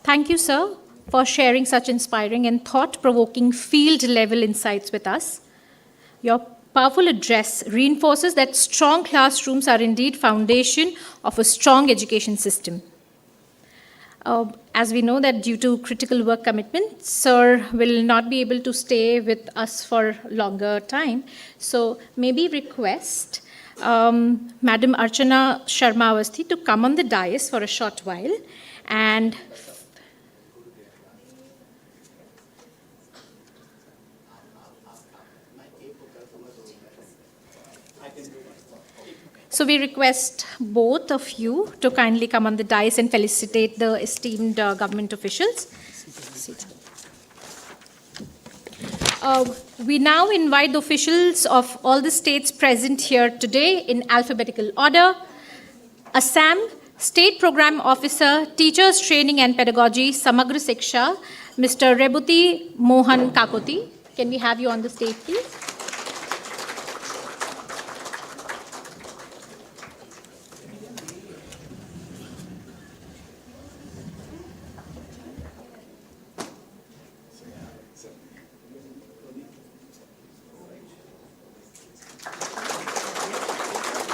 Thank you, sir, for sharing such inspiring and thought-provoking field-level insights with us. Your powerful address reinforces that strong classrooms are indeed foundation of a strong education system. As we know that due to critical work commitments, sir will not be able to stay with us for longer time. So maybe request Madam Archana Sharma Awasthi to come on the dais for a short while and so we request both of you to kindly come on the dais and felicitate the esteemed government officials. We now invite the officials of all the states present here today in alphabetical order. Assam, State Program Officer, Teachers Training and Pedagogy, Samagra Shiksha, Mr. Rebuti Mohan Kakoti. Can we have you on the stage, please?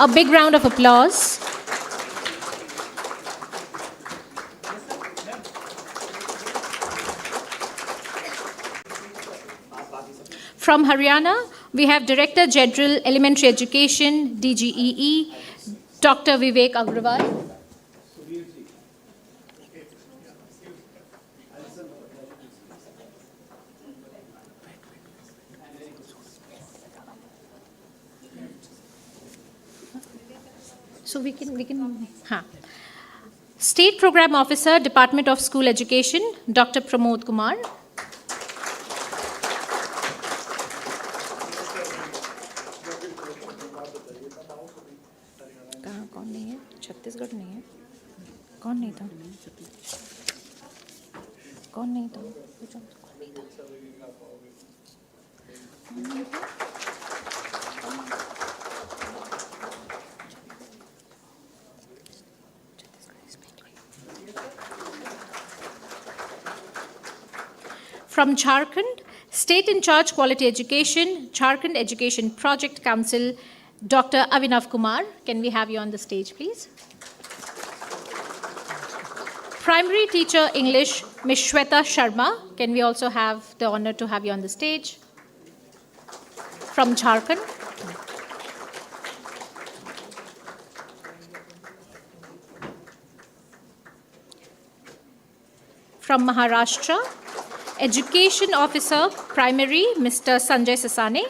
A big round of applause. From Haryana, we have Director General Elementary Education, DGEE, Dr. Vivek Agrawal. So we can. State Program Officer, Department of School Education, Dr. Pramod Kumar. कहाँ कौन नहीं है? छत्तीसगढ़ नहीं है? कौन नहीं था? कौन नहीं था? कौन नहीं था? From Jharkhand, State in Charge Quality Education, Jharkhand Education Project Council, Dr. Avinav Kumar. Can we have you on the stage, please? Primary Teacher English, Ms. Shweta Sharma. Can we also have the honor to have you on the stage? From Jharkhand. From Maharashtra, Education Officer, Primary, Mr. Sanjay Sasane.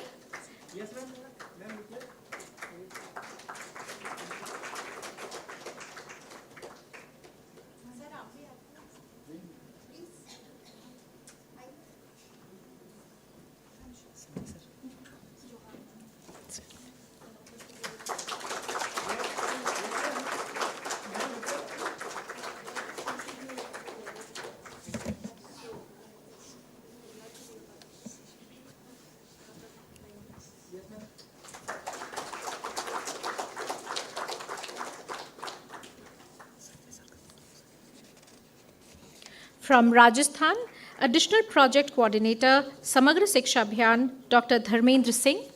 From Rajasthan, Additional Project Coordinator, Samagra Shiksha Abhiyan, Dr. Dharmendra Singh.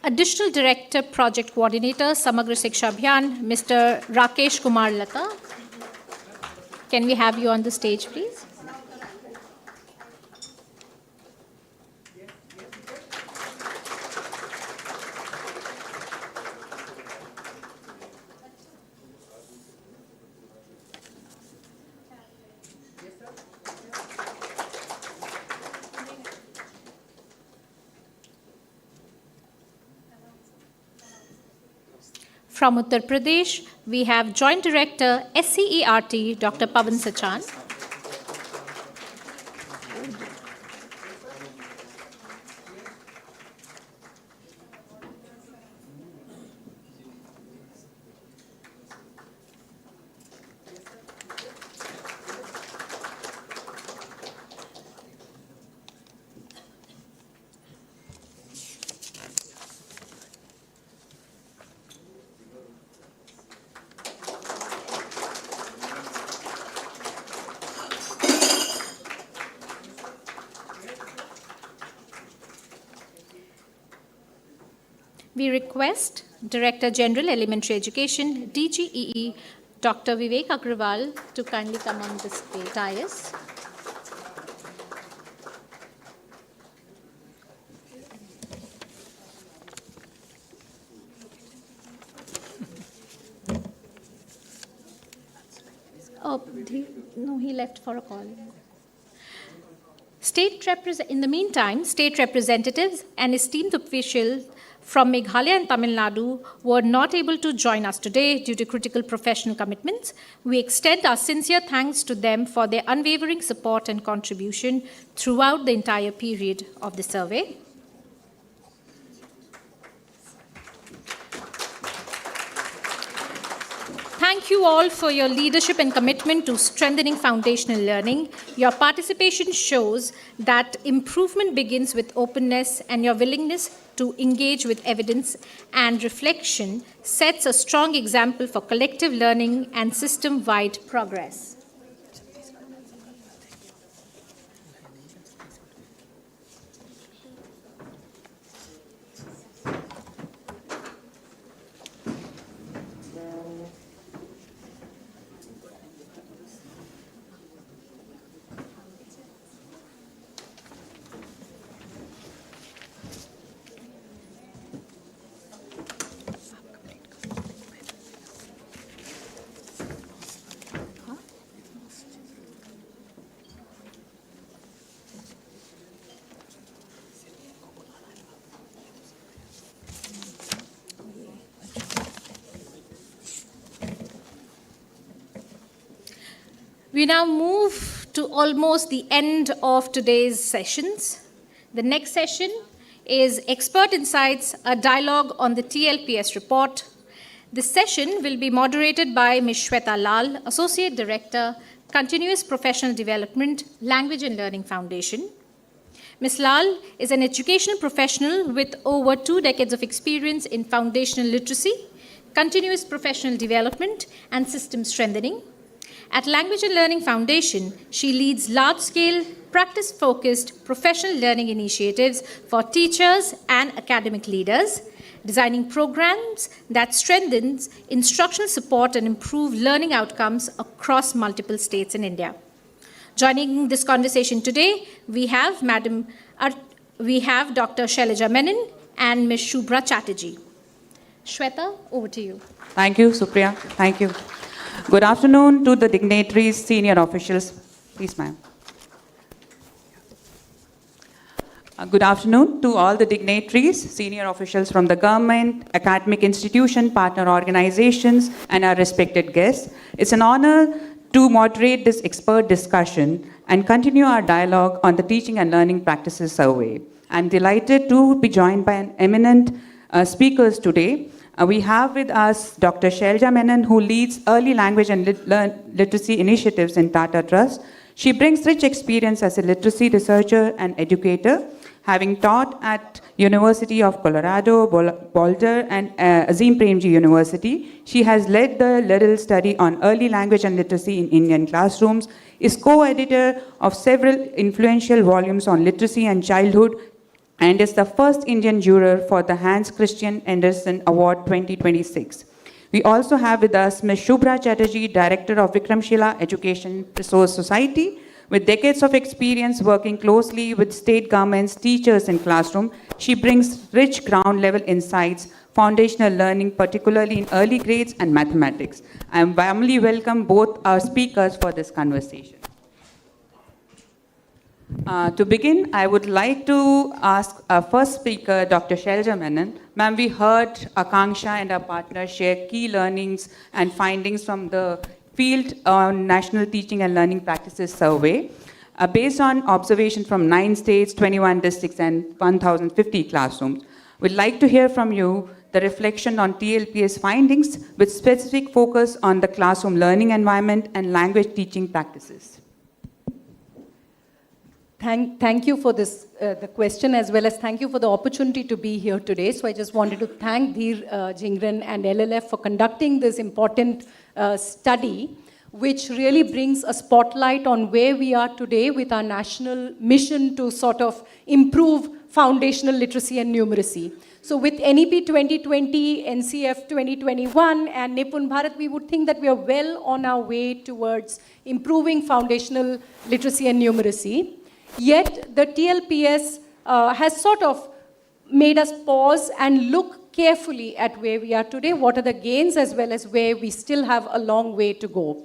Additional Director, Project Coordinator, Samagra Shiksha Abhiyan, Mr. Rakesh Kumar Lata. Can we have you on the stage, please? From Uttar Pradesh, we have Joint Director, SCERT, Dr. Pavan Sachan. We request Director General Elementary Education, DGEE, Dr. Vivek Agrawal, to kindly come on this dais. Oh, no, he left for a call. In the meantime, state representatives and esteemed officials from Meghalaya and Tamil Nadu were not able to join us today due to critical professional commitments. We extend our sincere thanks to them for their unwavering support and contribution throughout the entire period of the survey. Thank you all for your leadership and commitment to strengthening foundational learning. Your participation shows that improvement begins with openness, and your willingness to engage with evidence and reflection sets a strong example for collective learning and system-wide progress. We now move to almost the end of today's sessions. The next session is Expert Insights, a dialogue on the TLPS report. This session will be moderated by Ms. Shweta Lal, Associate Director, Continuous Professional Development, Language and Learning Foundation. Ms. Lal is an educational professional with over 2 decades of experience in foundational literacy, continuous professional development, and system strengthening. At Language and Learning Foundation, she leads large-scale, practice-focused professional learning initiatives for teachers and academic leaders, designing programs that strengthen instructional support and improve learning outcomes across multiple states in India. Joining this conversation today, we have Dr. Shailaja Menon and Ms. Shubhra Chatterjee. Shweta, over to you. Thank you, Supriya. Thank you. Good afternoon to the dignitaries, senior officials. Please, ma'am. Good afternoon to all the dignitaries, senior officials from the government, academic institution, partner organizations, and our respected guests. It's an honor to moderate this expert discussion and continue our dialogue on the Teaching and Learning Practices Survey. I'm delighted to be joined by an eminent speakers today. We have with us Dr. Shailaja Menon, who leads early language and literacy initiatives in Tata Trust. She brings rich experience as a literacy researcher and educator, having taught at University of Colorado, Boulder, and Azim Premji University. She has led the Little study on early language and literacy in Indian classrooms, is co-editor of several influential volumes on literacy and childhood, and is the first Indian juror for the Hans Christian Andersen Award 2026. We also have with us Ms. Shubhra Chatterjee, Director of Vikramshila Education Resource Society. With decades of experience working closely with state governments, teachers in classroom, she brings rich ground-level insights, foundational learning, particularly in early grades and mathematics. I warmly welcome both our speakers for this conversation. To begin, I would like to ask our first speaker, Dr. Shailja Menon. Ma'am, we heard Akanksha and our partners share key learnings and findings from the Field on National Teaching and Learning Practices Survey, based on observation from 9 states, 21 districts, and 1,050 classrooms. We'd like to hear from you the reflection on TLPS findings with specific focus on the classroom learning environment and language teaching practices. Thank you for this, the question, as well as thank you for the opportunity to be here today. So I just wanted to thank Dheer Jingran and LLF for conducting this important study, which really brings a spotlight on where we are today with our national mission to sort of improve foundational literacy and numeracy. So with NEP 2020, NCF 2021, and Nipun Bharat, we would think that we are well on our way towards improving foundational literacy and numeracy. Yet the TLPS has sort of made us pause and look carefully at where we are today, what are the gains, as well as where we still have a long way to go.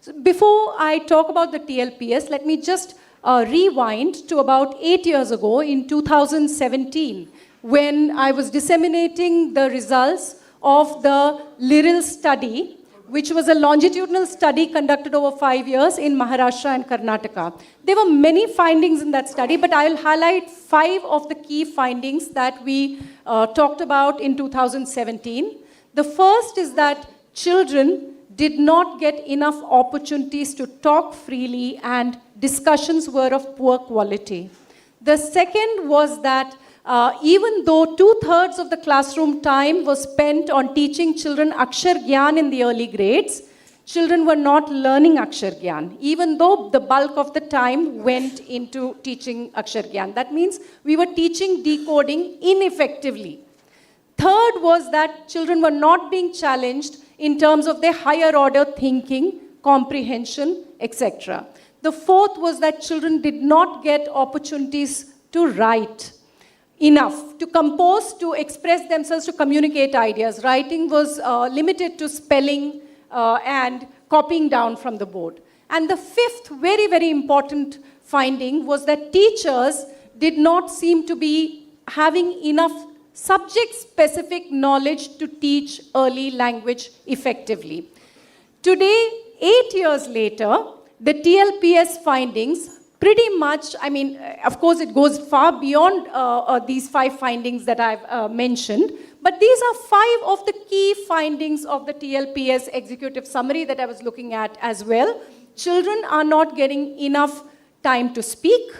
So before I talk about the TLPS, let me just rewind to about 8 years ago in 2017, when I was disseminating the results of the LIRIL study, which was a longitudinal study conducted over 5 years in Maharashtra and Karnataka. There were many findings in that study, but I'll highlight 5 of the key findings that we talked about in 2017. The first is that children did not get enough opportunities to talk freely, and discussions were of poor quality. The second was that even though 2/3 of the classroom time was spent on teaching children Akshar Gyan in the early grades, children were not learning Akshar Gyan, even though the bulk of the time went into teaching Akshar Gyan. That means we were teaching decoding ineffectively. Third was that children were not being challenged in terms of their higher order thinking, comprehension, etc. The fourth was that children did not get opportunities to write enough, to compose, to express themselves, to communicate ideas. Writing was limited to spelling and copying down from the board. And the fifth very, very important finding was that teachers did not seem to be having enough subject-specific knowledge to teach early language effectively. Today, 8 years later, the TLPS findings pretty much, I mean, of course, it goes far beyond these 5 findings that I've mentioned, but these are 5 of the key findings of the TLPS executive summary that I was looking at as well. Children are not getting enough time to speak.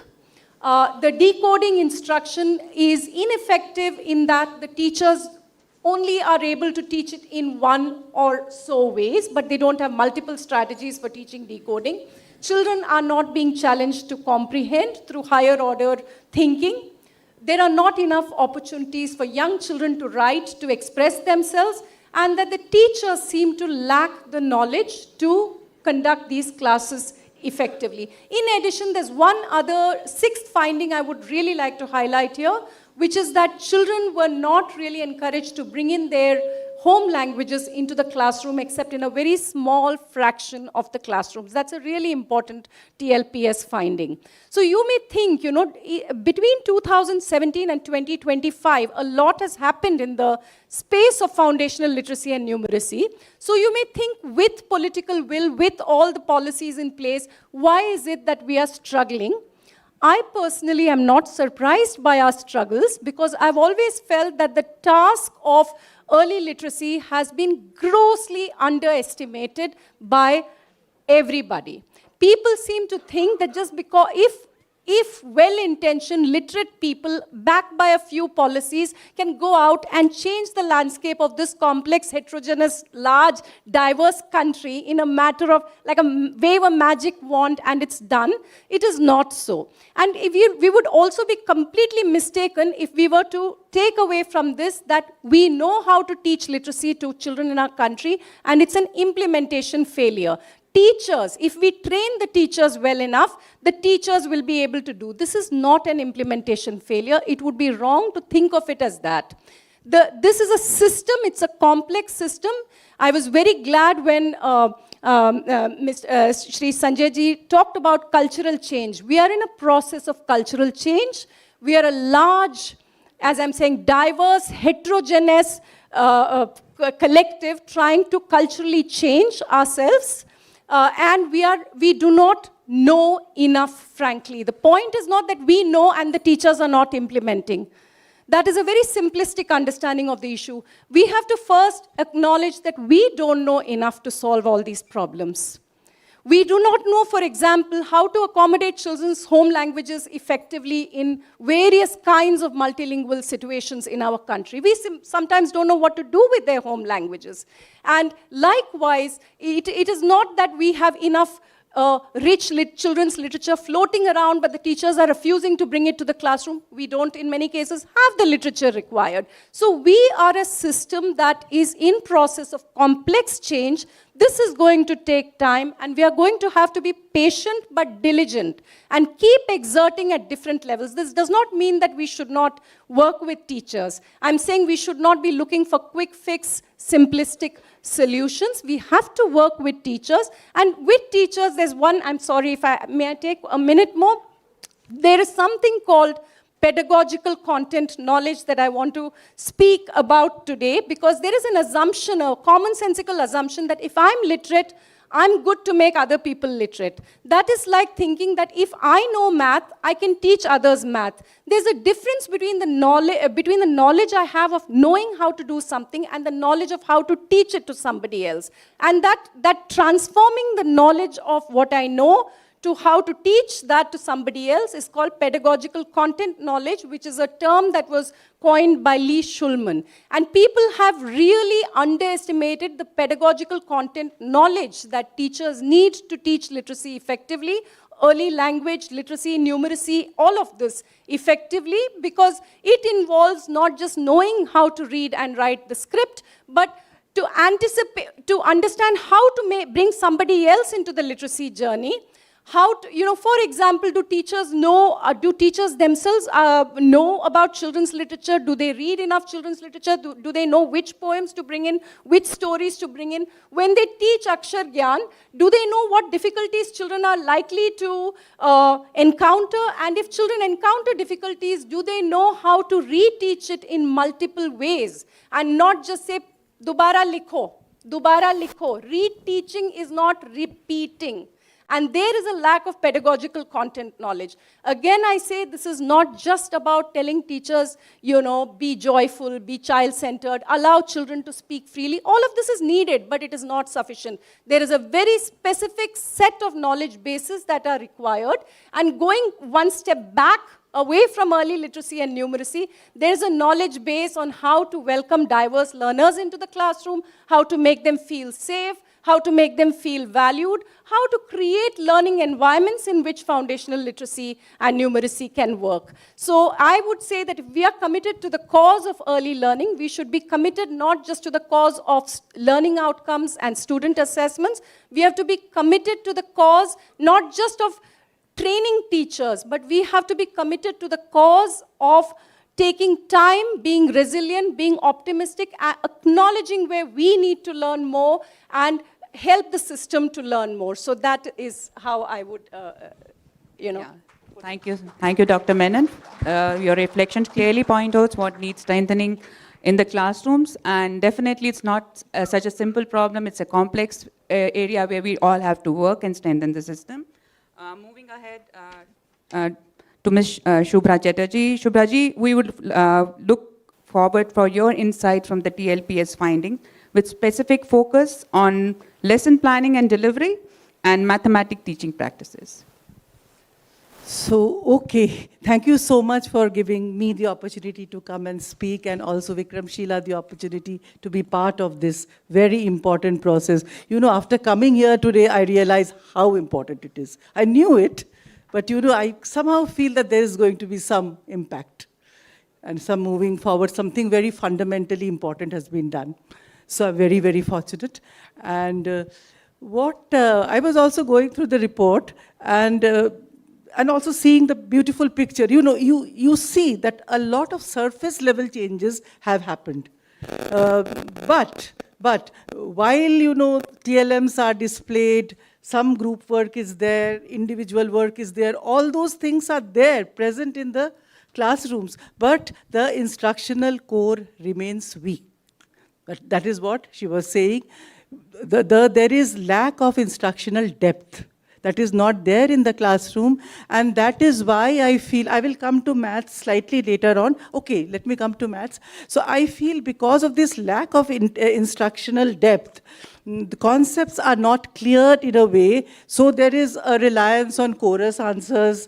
The decoding instruction is ineffective in that the teachers only are able to teach it in one or so ways, but they don't have multiple strategies for teaching decoding. Children are not being challenged to comprehend through higher order thinking. There are not enough opportunities for young children to write, to express themselves, and that the teachers seem to lack the knowledge to conduct these classes effectively. In addition, there's one other 6th finding I would really like to highlight here, which is that children were not really encouraged to bring in their home languages into the classroom, except in a very small fraction of the classrooms. That's a really important TLPS finding. So you may think, you know, between 2017 and 2025, a lot has happened in the space of foundational literacy and numeracy. So you may think, with political will, with all the policies in place, why is it that we are struggling? I personally am not surprised by our struggles, because I've always felt that the task of early literacy has been grossly underestimated by everybody. People seem to think that just because if if well-intentioned, literate people, backed by a few policies, can go out and change the landscape of this complex, heterogeneous, large, diverse country in a matter of, like a wave a magic wand and it's done. It is not so. And we would also be completely mistaken if we were to take away from this that we know how to teach literacy to children in our country and it's an implementation failure. Teachers, if we train the teachers well enough, the teachers will be able to do. This is not an implementation failure. It would be wrong to think of it as that. This is a system, it's a complex system. I was very glad when Shri Sanjay ji talked about cultural change. We are in a process of cultural change. We are a large, as I'm saying, diverse, heterogeneous collective trying to culturally change ourselves. And we do not know enough, frankly. The point is not that we know and the teachers are not implementing. That is a very simplistic understanding of the issue. We have to first acknowledge that we don't know enough to solve all these problems. We do not know, for example, how to accommodate children's home languages effectively in various kinds of multilingual situations in our country. We sometimes don't know what to do with their home languages. And likewise, it is not that we have enough rich children's literature floating around, but the teachers are refusing to bring it to the classroom. We don't, in many cases, have the literature required. So we are a system that is in process of complex change. This is going to take time, and we are going to have to be patient but diligent and keep exerting at different levels. This does not mean that we should not work with teachers. I'm saying we should not be looking for quick fix, simplistic solutions. We have to work with teachers, and with teachers, there's one, I'm sorry, may I take a minute more? There is something called pedagogical content knowledge that I want to speak about today, because there is an assumption, a commonsensical assumption that if I'm literate, I'm good to make other people literate. That is like thinking that if I know math, I can teach others math. There's a difference between the knowledge I have of knowing how to do something and the knowledge of how to teach it to somebody else. And that transforming the knowledge of what I know to how to teach that to somebody else is called pedagogical content knowledge, which is a term that was coined by Lee Shulman. And people have really underestimated the pedagogical content knowledge that teachers need to teach literacy effectively, early language, literacy, numeracy, all of this effectively, because it involves not just knowing how to read and write the script, but to anticipate, to understand how to bring somebody else into the literacy journey. How to, for example, do teachers know, do teachers themselves know about children's literature? Do they read enough children's literature? Do they know which poems to bring in, which stories to bring in? When they teach Akshar Gyan, do they know what difficulties children are likely to encounter? And if children encounter difficulties, do they know how to reteach it in multiple ways? And not just say, Dubara likho, Dubara likho. Reteaching is not repeating. And there is a lack of pedagogical content knowledge. Again, I say this is not just about telling teachers, be joyful, be child-centered, allow children to speak freely. All of this is needed, but it is not sufficient. There is a very specific set of knowledge bases that are required. And going one step back, away from early literacy and numeracy, there's a knowledge base on how to welcome diverse learners into the classroom, how to make them feel safe, how to make them feel valued, how to create learning environments in which foundational literacy and numeracy can work. So I would say that if we are committed to the cause of early learning, we should be committed not just to the cause of learning outcomes and student assessments. We have to be committed to the cause not just of training teachers, but we have to be committed to the cause of taking time, being resilient, being optimistic, acknowledging where we need to learn more, and help the system to learn more. So that is how I would, Yeah. Thank you, Dr. Menon. Your reflections clearly point out what needs strengthening in the classrooms, and definitely it's not such a simple problem. It's a complex area where we all have to work and strengthen the system. Moving ahead to Ms. Shubhra Chatterjee. Shubhraji, we would look forward for your insight from the TLPS finding with specific focus on lesson planning and delivery and mathematic teaching practices. So, okay, thank you so much for giving me the opportunity to come and speak, and also Vikramshila the opportunity to be part of this very important process. You know, after coming here today, I realize how important it is. I knew it, but you know, I somehow feel that there is going to be some impact and some moving forward, something very fundamentally important has been done. So I'm very, very fortunate. And I was also going through the report and also seeing the beautiful picture. You know, you see that a lot of surface level changes have happened. But while, you know, TLMs are displayed, some group work is there, individual work is there, all those things are there, present in the classrooms, but the instructional core remains weak. That is what she was saying. There is lack of instructional depth. That is not there in the classroom, and that is why I feel, I will come to maths slightly later on. Okay, let me come to maths. So I feel because of this lack of instructional depth, the concepts are not cleared in a way, so there is a reliance on chorus answers,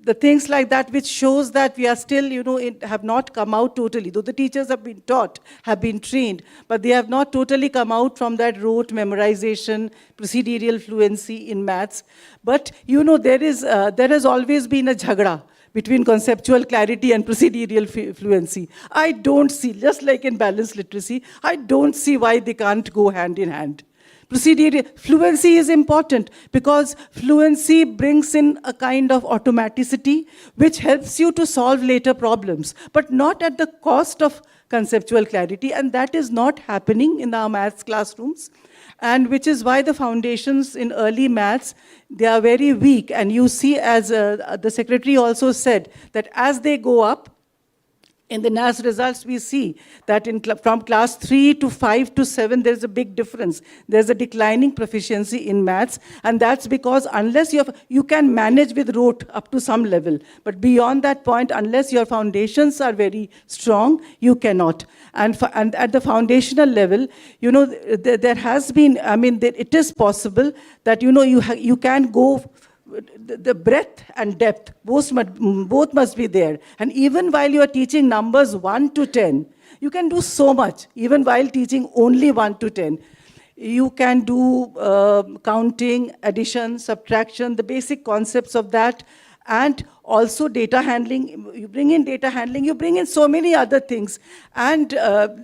the things like that, which shows that we are still, you know, have not come out totally. Though the teachers have been taught, have been trained, but they have not totally come out from that rote memorization, procedural fluency in maths. But, you know, there has always been a jhagda between conceptual clarity and procedural fluency. I don't see, just like in balanced literacy, I don't see why they can't go hand in hand. Fluency is important because fluency brings in a kind of automaticity which helps you to solve later problems, but not at the cost of conceptual clarity, and that is not happening in our maths classrooms, and which is why the foundations in early maths, they are very weak. And you see, as the secretary also said, that as they go up, in the NAS results, we see that from class 3 to 5 to 7, there's a big difference. There's a declining proficiency in maths, and that's because unless you can manage with rote up to some level, but beyond that point, unless your foundations are very strong, you cannot. And at the foundational level, you know, there has been, I mean, it is possible that, you know, you can go. The breadth and depth, both must be there. And even while you are teaching numbers 1 to 10, you can do so much, even while teaching only 1 to 10. You can do counting, addition, subtraction, the basic concepts of that, and also data handling. You bring in data handling, you bring in so many other things. And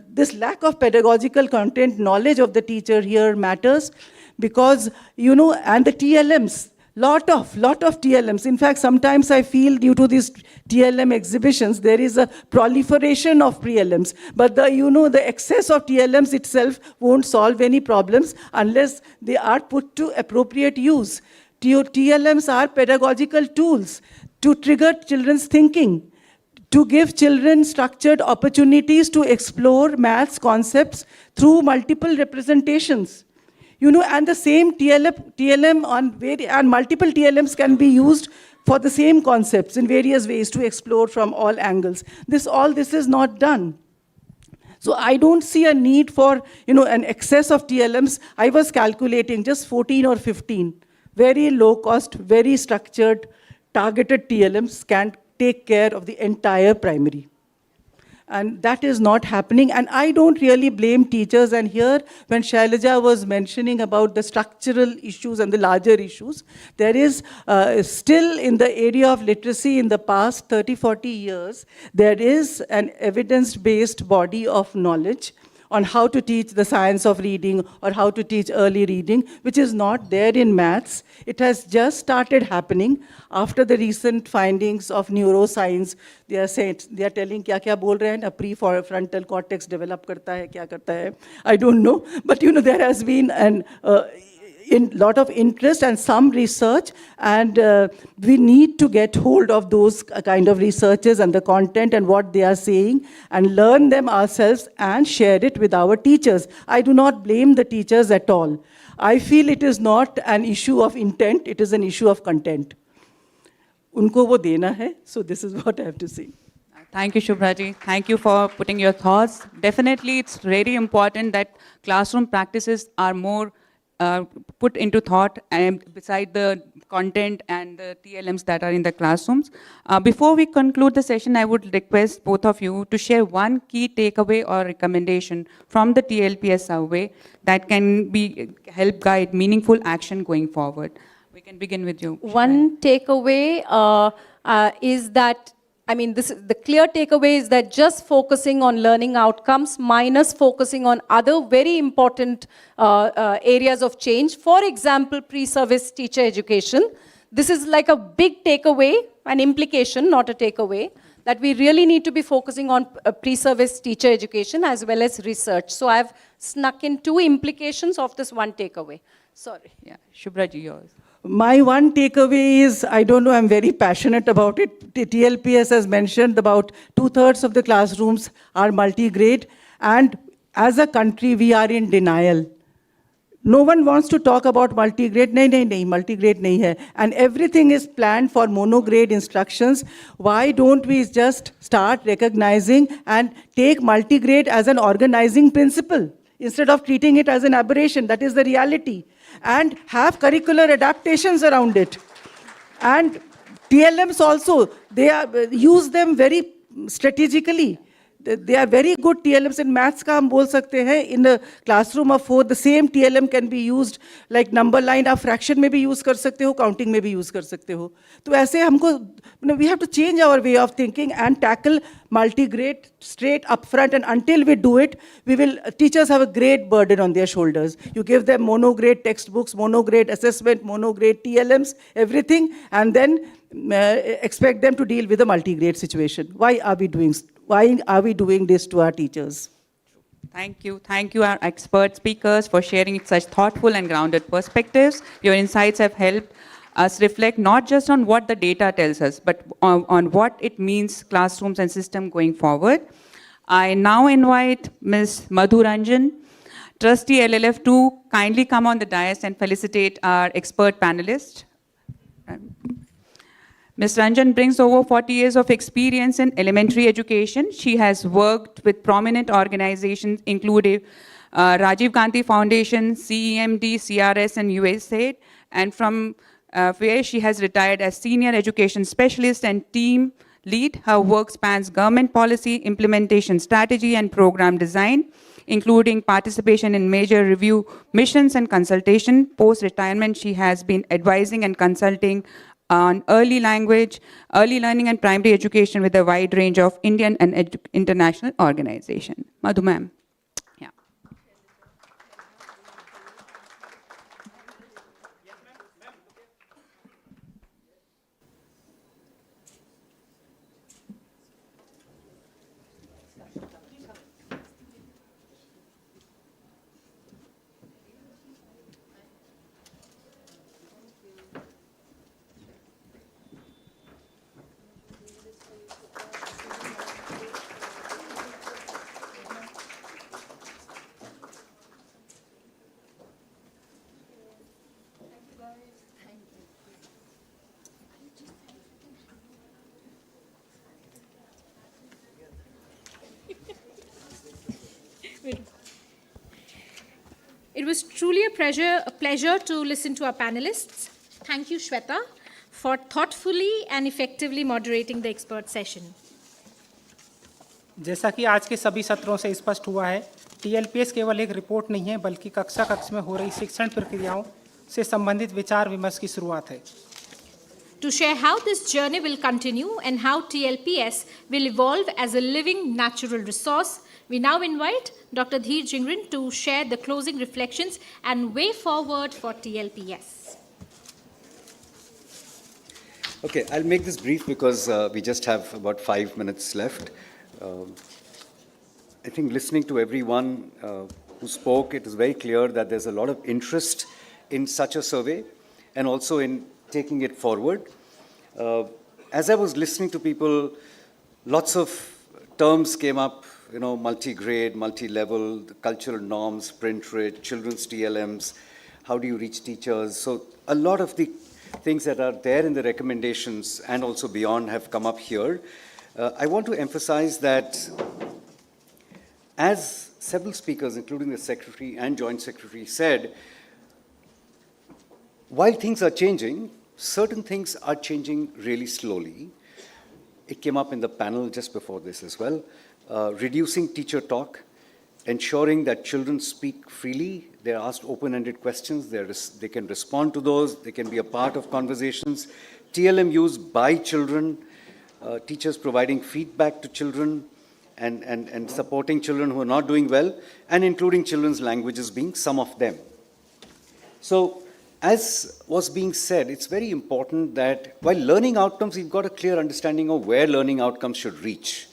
this lack of pedagogical content, knowledge of the teacher here matters because, you know, and the TLMs, lot of TLMs. In fact, sometimes I feel due to these TLM exhibitions, there is a proliferation of pre-LMs. But the excess of TLMs itself won't solve any problems unless they are put to appropriate use. TLMs are pedagogical tools to trigger children's thinking, to give children structured opportunities to explore maths concepts through multiple representations. You know, and the same TLM on multiple TLMs can be used for the same concepts in various ways to explore from all angles. All this is not done. So I don't see a need for, you know, an excess of TLMs. I was calculating just 14 or 15. Very low cost, very structured, targeted TLMs can take care of the entire primary. And that is not happening. And I don't really blame teachers. And here, when Shailaja was mentioning about the structural issues and the larger issues, there is still in the area of literacy in the past 30, 40 years, there is an evidence-based body of knowledge on how to teach the science of reading or how to teach early reading, which is not there in maths. It has just started happening after the recent findings of neuroscience. They are telling क्या बोल रहे हैं ना, prefrontal cortex develop करता है, क्या करता है, I don't know. But you know, there has been a lot of interest and some research, and we need to get hold of those kind of researches and the content and what they are saying and learn them ourselves and share it with our teachers. I do not blame the teachers at all. I feel it is not an issue of intent, it is an issue of content. Unko wo dena hai, so this is what I have to say. Thank you, Shubhraji. Thank you for putting your thoughts. Definitely, it's very important that classroom practices are more put into thought and beside the content and the TLMs that are in the classrooms. Before we conclude the session, I would request both of you to share one key takeaway or recommendation from the TLPS survey that can help guide meaningful action going forward. We can begin with you. One takeaway is that, the clear takeaway is that just focusing on learning outcomes minus focusing on other very important areas of change, for example, pre-service teacher education. This is like a big takeaway, an implication, not a takeaway, that we really need to be focusing on pre-service teacher education as well as research. So I've snuck in two implications of this one takeaway. Sorry. Yeah, Shubhraji, yours. My one takeaway is, I don't know, I'm very passionate about it. The TLPS has mentioned about 2/3 of the classrooms are multi-grade, and as a country, we are in denial. No one wants to talk about multi-grade. No, multi-grade nahi hai. And everything is planned for monograde instructions. Why don't we just start recognizing and take multi-grade as an organizing principle instead of treating it as an aberration? That is the reality. And have curricular adaptations around it. And TLMs also, use them very strategically. They are very good TLMs. In maths ka hum bol sakte hain, in the classroom of 4, the same TLM can be used like number line, आप fraction में भी use कर सकते हो, counting में भी use कर सकते हो. तो ऐसे हमको, we have to change our way of thinking and tackle multi-grade straight up front, and until we do it, teachers have a great burden on their shoulders. You give them monograde textbooks, monograde assessment, monograde TLMs, everything, and then expect them to deal with a multi-grade situation. Why are we doing this to our teachers? Thank you, our expert speakers, for sharing such thoughtful and grounded perspectives. Your insights have helped us reflect not just on what the data tells us, but on what it means classrooms and system going forward. I now invite Ms. Madhu Ranjan, Trustee LLF, to kindly come on the dais and felicitate our expert panelists. Ms. Ranjan brings over 40 years of experience in elementary education. She has worked with prominent organizations including Rajiv Gandhi Foundation, CEMD, CRS, and USAID, and from where she has retired as Senior Education Specialist and Team Lead. Her work spans government policy, implementation strategy, and program design, including participation in major review missions and consultation. Post-retirement, she has been advising and consulting on early language, early learning, and primary education with a wide range of Indian and international organizations. Madhu ma'am. Yeah. It was truly a pleasure to listen to our panelists. Thank you, Shweta, for thoughtfully and effectively moderating the expert session. जैसा कि आज के सभी सत्रों से स्पष्ट हुआ है, TLPS केवल एक रिपोर्ट नहीं है, बल्कि कक्षा में हो रही शिक्षण प्रक्रियाओं से संबंधित विचार विमर्श की शुरुआत है. To share how this journey will continue and how TLPS will evolve as a living natural resource, we now invite Dr. Dheer Jingran to share the closing reflections and way forward for TLPS. Okay, I'll make this brief because we just have about 5 minutes left. I think listening to everyone who spoke, it is very clear that there's a lot of interest in such a survey and also in taking it forward. As I was listening to people, lots of terms came up, multi-grade, multi-level, the cultural norms, print rate, children's TLMs, how do you reach teachers? So a lot of the things that are there in the recommendations and also beyond have come up here. I want to emphasize that as several speakers, including the Secretary and Joint Secretary, said, while things are changing, certain things are changing really slowly. It came up in the panel just before this as well. Reducing teacher talk, ensuring that children speak freely. They're asked open-ended questions. They can respond to those. They can be a part of conversations. TLM used by children, teachers providing feedback to children and supporting children who are not doing well, and including children's languages being some of them. So, as was being said, it's very important that while learning outcomes, we've got a clear understanding of where learning outcomes should reach.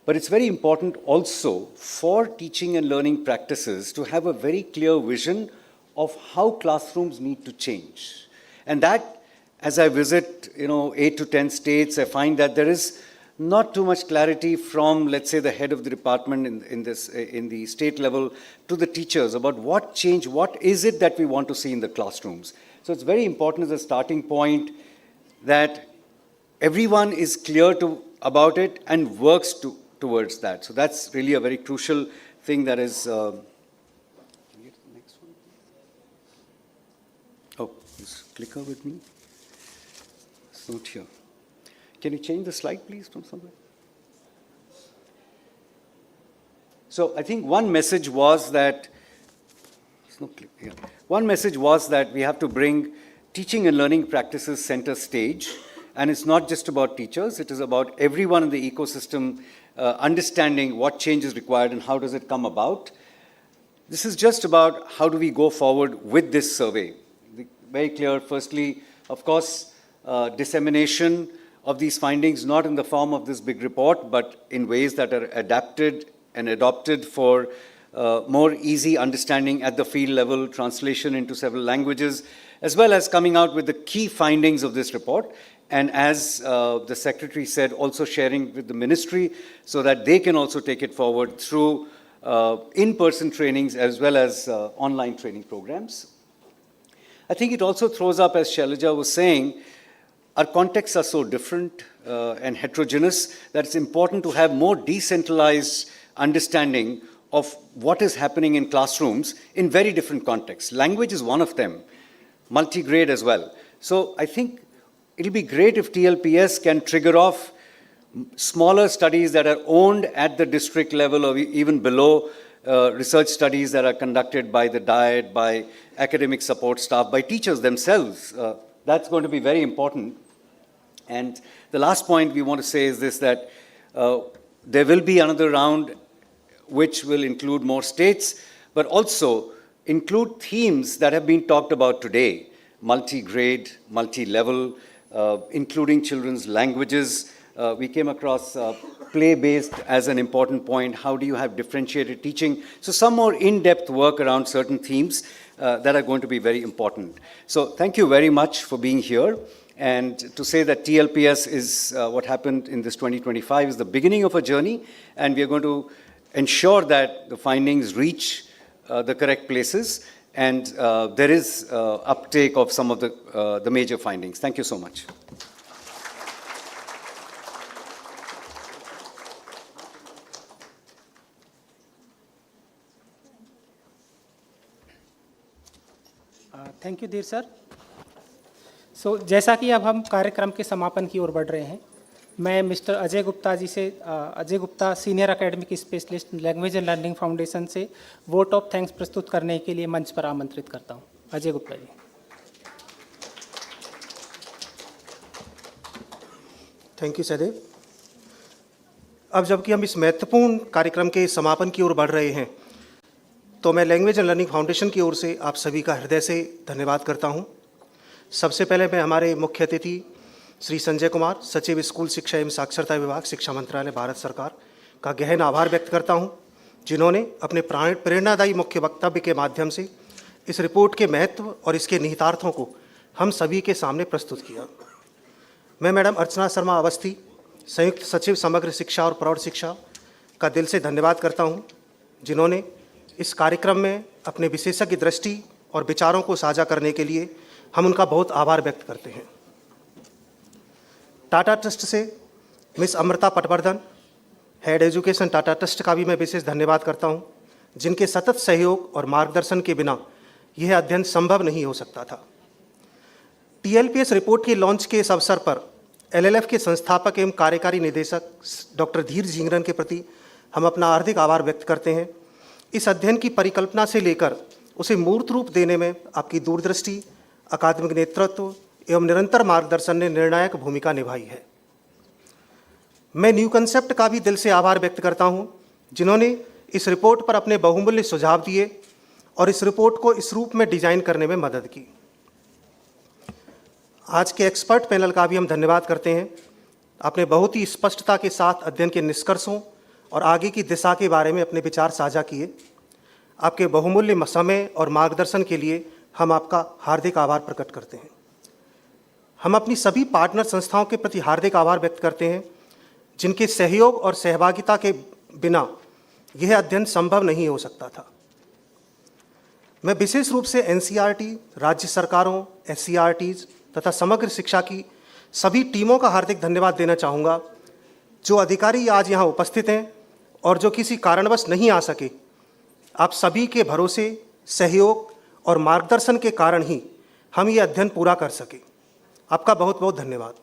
But it's very important also for teaching and learning practices to have a very clear vision of how classrooms need to change. And that, as I visit, 8 to 10 states, I find that there is not too much clarity from, let's say, the head of the department in the state level to the teachers about what change, what is it that we want to see in the classrooms. So it's very important as a starting point that everyone is clear about it and works towards that. So that's really a very crucial thing that is... Can you get the next one? Oh, is clicker with me? It's not here. Can you change the slide, please, from somewhere? So I think one message was that we have to bring teaching and learning practices center stage, and it's not just about teachers, it is about everyone in the ecosystem understanding what change is required and how does it come about. This is just about how do we go forward with this survey. Very clear, firstly, of course, dissemination of these findings, not in the form of this big report, but in ways that are adapted and adopted for more easy understanding at the field level, translation into several languages, as well as coming out with the key findings of this report. And as the Secretary said, also sharing with the Ministry so that they can also take it forward through in-person trainings as well as online training programs. I think it also throws up, as Shailaja was saying, our contexts are so different and heterogeneous that it's important to have more decentralized understanding of what is happening in classrooms in very different contexts. Language is one of them, multi-grade as well. So I think it'll be great if TLPS can trigger off smaller studies that are owned at the district level or even below, research studies that are conducted by the DIET, by academic support staff, by teachers themselves. That's going to be very important. And the last point we want to say is this, that there will be another round which will include more states, but also include themes that have been talked about today, multi-grade, multi-level, including children's languages. We came across play-based as an important point. How do you have differentiated teaching? So some more in-depth work around certain themes that are going to be very important. So thank you very much for being here. And to say that TLPS is what happened in this 2025 is the beginning of a journey, and we are going to ensure that the findings reach the correct places, and there is uptake of some of the major findings. Thank you so much. Thank you धीर sir. सो जैसा कि अब हम कार्यक्रम के समापन की ओर बढ़ रहे हैं, मैं मिस्टर अजय गुप्ता जी से, Ajay Gupta senior academic specialist language and learning foundation से वोट ऑफ थैंक्स प्रस्तुत करने के लिए मंच पर आमंत्रित करता हूं। अजय गुप्ता जी। Thank you Sahdev. अब जबकि हम इस महत्वपूर्ण कार्यक्रम के समापन की ओर बढ़ रहे हैं, तो मैं लैंग्वेज एंड लर्निंग फाउंडेशन की ओर से आप सभी का हृदय से धन्यवाद करता हूं। सबसे पहले मैं हमारे मुख्य अतिथि श्री संजय कुमार, सचिव स्कूल शिक्षा एवं साक्षरता विभाग, शिक्षा मंत्रालय, भारत सरकार का गहन आभार व्यक्त करता हूं, जिन्होंने अपने प्रेरणादायी मुख्य वक्तव्य के माध्यम से इस रिपोर्ट के महत्व और इसके निहितार्थों को हम सभी के सामने प्रस्तुत किया। मैं मैडम अर्चना शर्मा अवस्थी, संयुक्त सचिव समग्र शिक्षा और प्रौढ़ शिक्षा का दिल से धन्यवाद करता हूं, जिन्होंने इस कार्यक्रम में अपने विशेषज्ञ दृष्टि और विचारों को साझा करने के लिए हम उनका बहुत आभार व्यक्त करते हैं। टाटा ट्रस्ट से miss Amrita Patwardhan, head education Tata trust का भी मैं विशेष धन्यवाद करता हूं, जिनके सतत सहयोग और मार्गदर्शन के बिना यह अध्ययन संभव नहीं हो सकता था। टीएलपीएस रिपोर्ट के लॉन्च के इस अवसर पर एलएलएफ के संस्थापक एवं कार्यकारी निदेशक डॉक्टर धीर जिंगरन के प्रति हम अपना हार्दिक आभार व्यक्त करते हैं। इस अध्ययन की परिकल्पना से लेकर उसे मूर्त रूप देने में आपकी दूरदृष्टि, अकादमिक नेतृत्व एवं निरंतर मार्गदर्शन ने निर्णायक भूमिका निभाई है। मैं न्यू कंसेप्ट का भी दिल से आभार व्यक्त करता हूं, जिन्होंने इस रिपोर्ट पर अपने बहुमूल्य सुझाव दिए और इस रिपोर्ट को इस रूप में डिजाइन करने में मदद की। आज के एक्सपर्ट पैनल का भी हम धन्यवाद करते हैं। आपने बहुत ही स्पष्टता के साथ अध्ययन के निष्कर्षों और आगे की दिशा के बारे में अपने विचार साझा किए। आपके बहुमूल्य समय और मार्गदर्शन के लिए हम आपका हार्दिक आभार प्रकट करते हैं। हम अपनी सभी पार्टनर संस्थाओं के प्रति हार्दिक आभार व्यक्त करते हैं, जिनके सहयोग और सहभागिता के बिना यह अध्ययन संभव नहीं हो सकता था। मैं विशेष रूप से एनसीईआरटी, राज्य सरकारों, एससीईआरटीज तथा समग्र शिक्षा की सभी टीमों का हार्दिक धन्यवाद देना चाहूँगा, जो अधिकारी आज यहाँ उपस्थित हैं और जो किसी कारणवश नहीं आ सके। आप सभी के भरोसे, सहयोग और मार्गदर्शन के कारण ही हम ये अध्ययन पूरा कर सके। आपका बहुत बहुत धन्यवाद।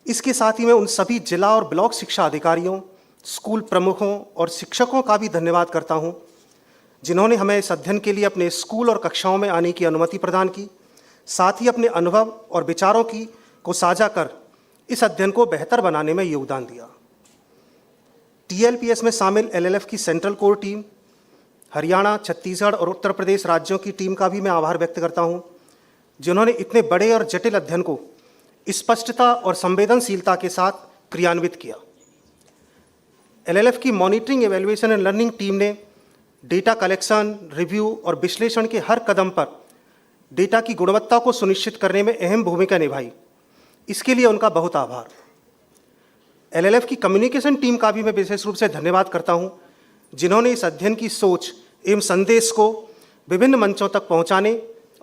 इसके साथ ही मैं उन सभी जिला और ब्लॉक शिक्षा अधिकारियों, स्कूल प्रमुखों और शिक्षकों का भी धन्यवाद करता हूँ, जिन्होंने हमें इस अध्ययन के लिए अपने स्कूल और कक्षाओं में आने की अनुमति प्रदान की, साथ ही अपने अनुभव और विचारों को साझा कर इस अध्ययन को बेहतर बनाने में योगदान दिया। टीएलपीएस में शामिल एलएलएफ की central core team, Haryana, Chhattisgarh और उत्तर प्रदेश राज्यों की टीम का भी मैं आभार व्यक्त करता हूं, जिन्होंने इतने बड़े और जटिल अध्ययन को स्पष्टता और संवेदनशीलता के साथ क्रियान्वित किया। एलएलएफ की monitoring, evaluation and learning team ने डेटा कलेक्शन, रिव्यू और विश्लेषण के हर कदम पर डेटा की गुणवत्ता को सुनिश्चित करने में अहम भूमिका निभाई। इसके लिए उनका बहुत आभार। एलएलएफ की कम्युनिकेशन टीम का भी मैं विशेष रूप से धन्यवाद करता हूं, जिन्होंने इस अध्ययन की सोच एवं संदेश को विभिन्न मंचों तक पहुंचाने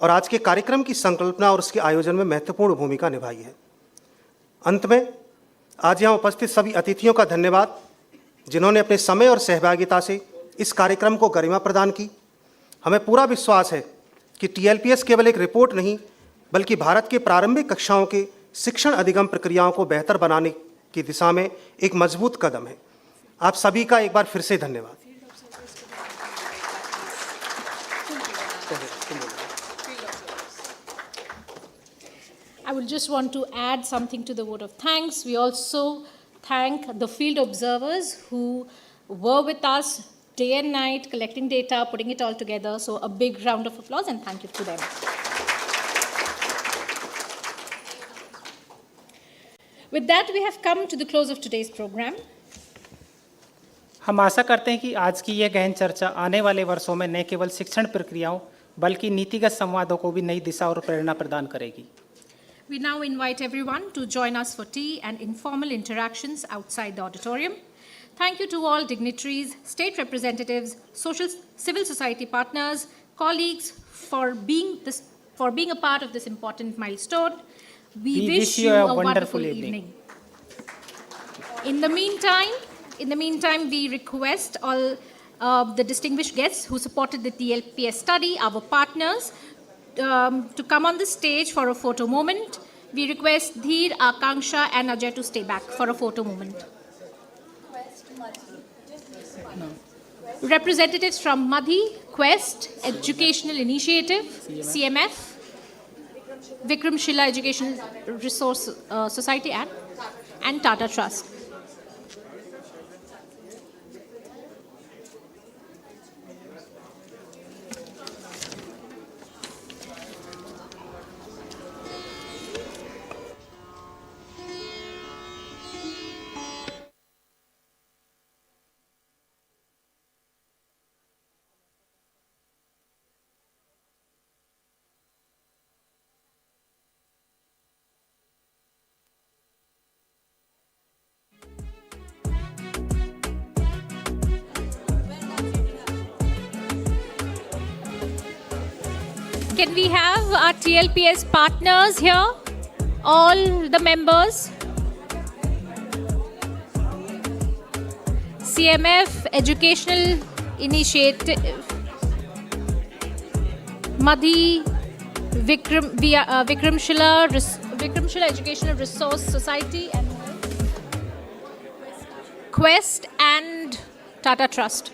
और आज के कार्यक्रम की संकल्पना और उसके आयोजन में महत्वपूर्ण भूमिका निभाई है। अंत में आज यहाँ उपस्थित सभी अतिथियों का धन्यवाद, जिन्होंने अपने समय और सहभागिता से इस कार्यक्रम को गरिमा प्रदान की। हमें पूरा विश्वास है कि टीएलपीएस केवल एक रिपोर्ट नहीं, बल्कि भारत के प्रारंभिक कक्षाओं के शिक्षण अधिगम प्रक्रियाओं को बेहतर बनाने की दिशा में एक मजबूत कदम है। आप सभी का एक बार फिर से धन्यवाद। I will just want to add something to the vote of thanks. We also thank the field observers who were with us day and night, collecting data, putting it all together. So a big round of applause and thank you to them. With that, we have come to the close of today's program. हम आशा करते हैं कि आज की यह गहन चर्चा आने वाले वर्षों में न केवल शिक्षण प्रक्रियाओं बल्कि नीतिगत संवादों को भी नई दिशा और प्रेरणा प्रदान करेगी। We now invite everyone to join us for tea and informal interactions outside the auditorium. Thank you to all dignitaries, state representatives, civil society partners, colleagues for being a part of this important milestone. We wish you a wonderful evening. In the meantime, we request all the distinguished guests who supported the TLPS study, our partners, to come on the stage for a photo moment. We request Dheer, Akanksha and Ajay to stay back for a photo moment. Representatives from Madhi, Quest, Educational Initiative, CMF, Vikramshila Education Resource Society and Tata Trust. Can we have our TLPS partners here? All the members? CMF, Educational Initiative, Madhi, Vikramshila Education Resource Society, and Quest and Tata Trust.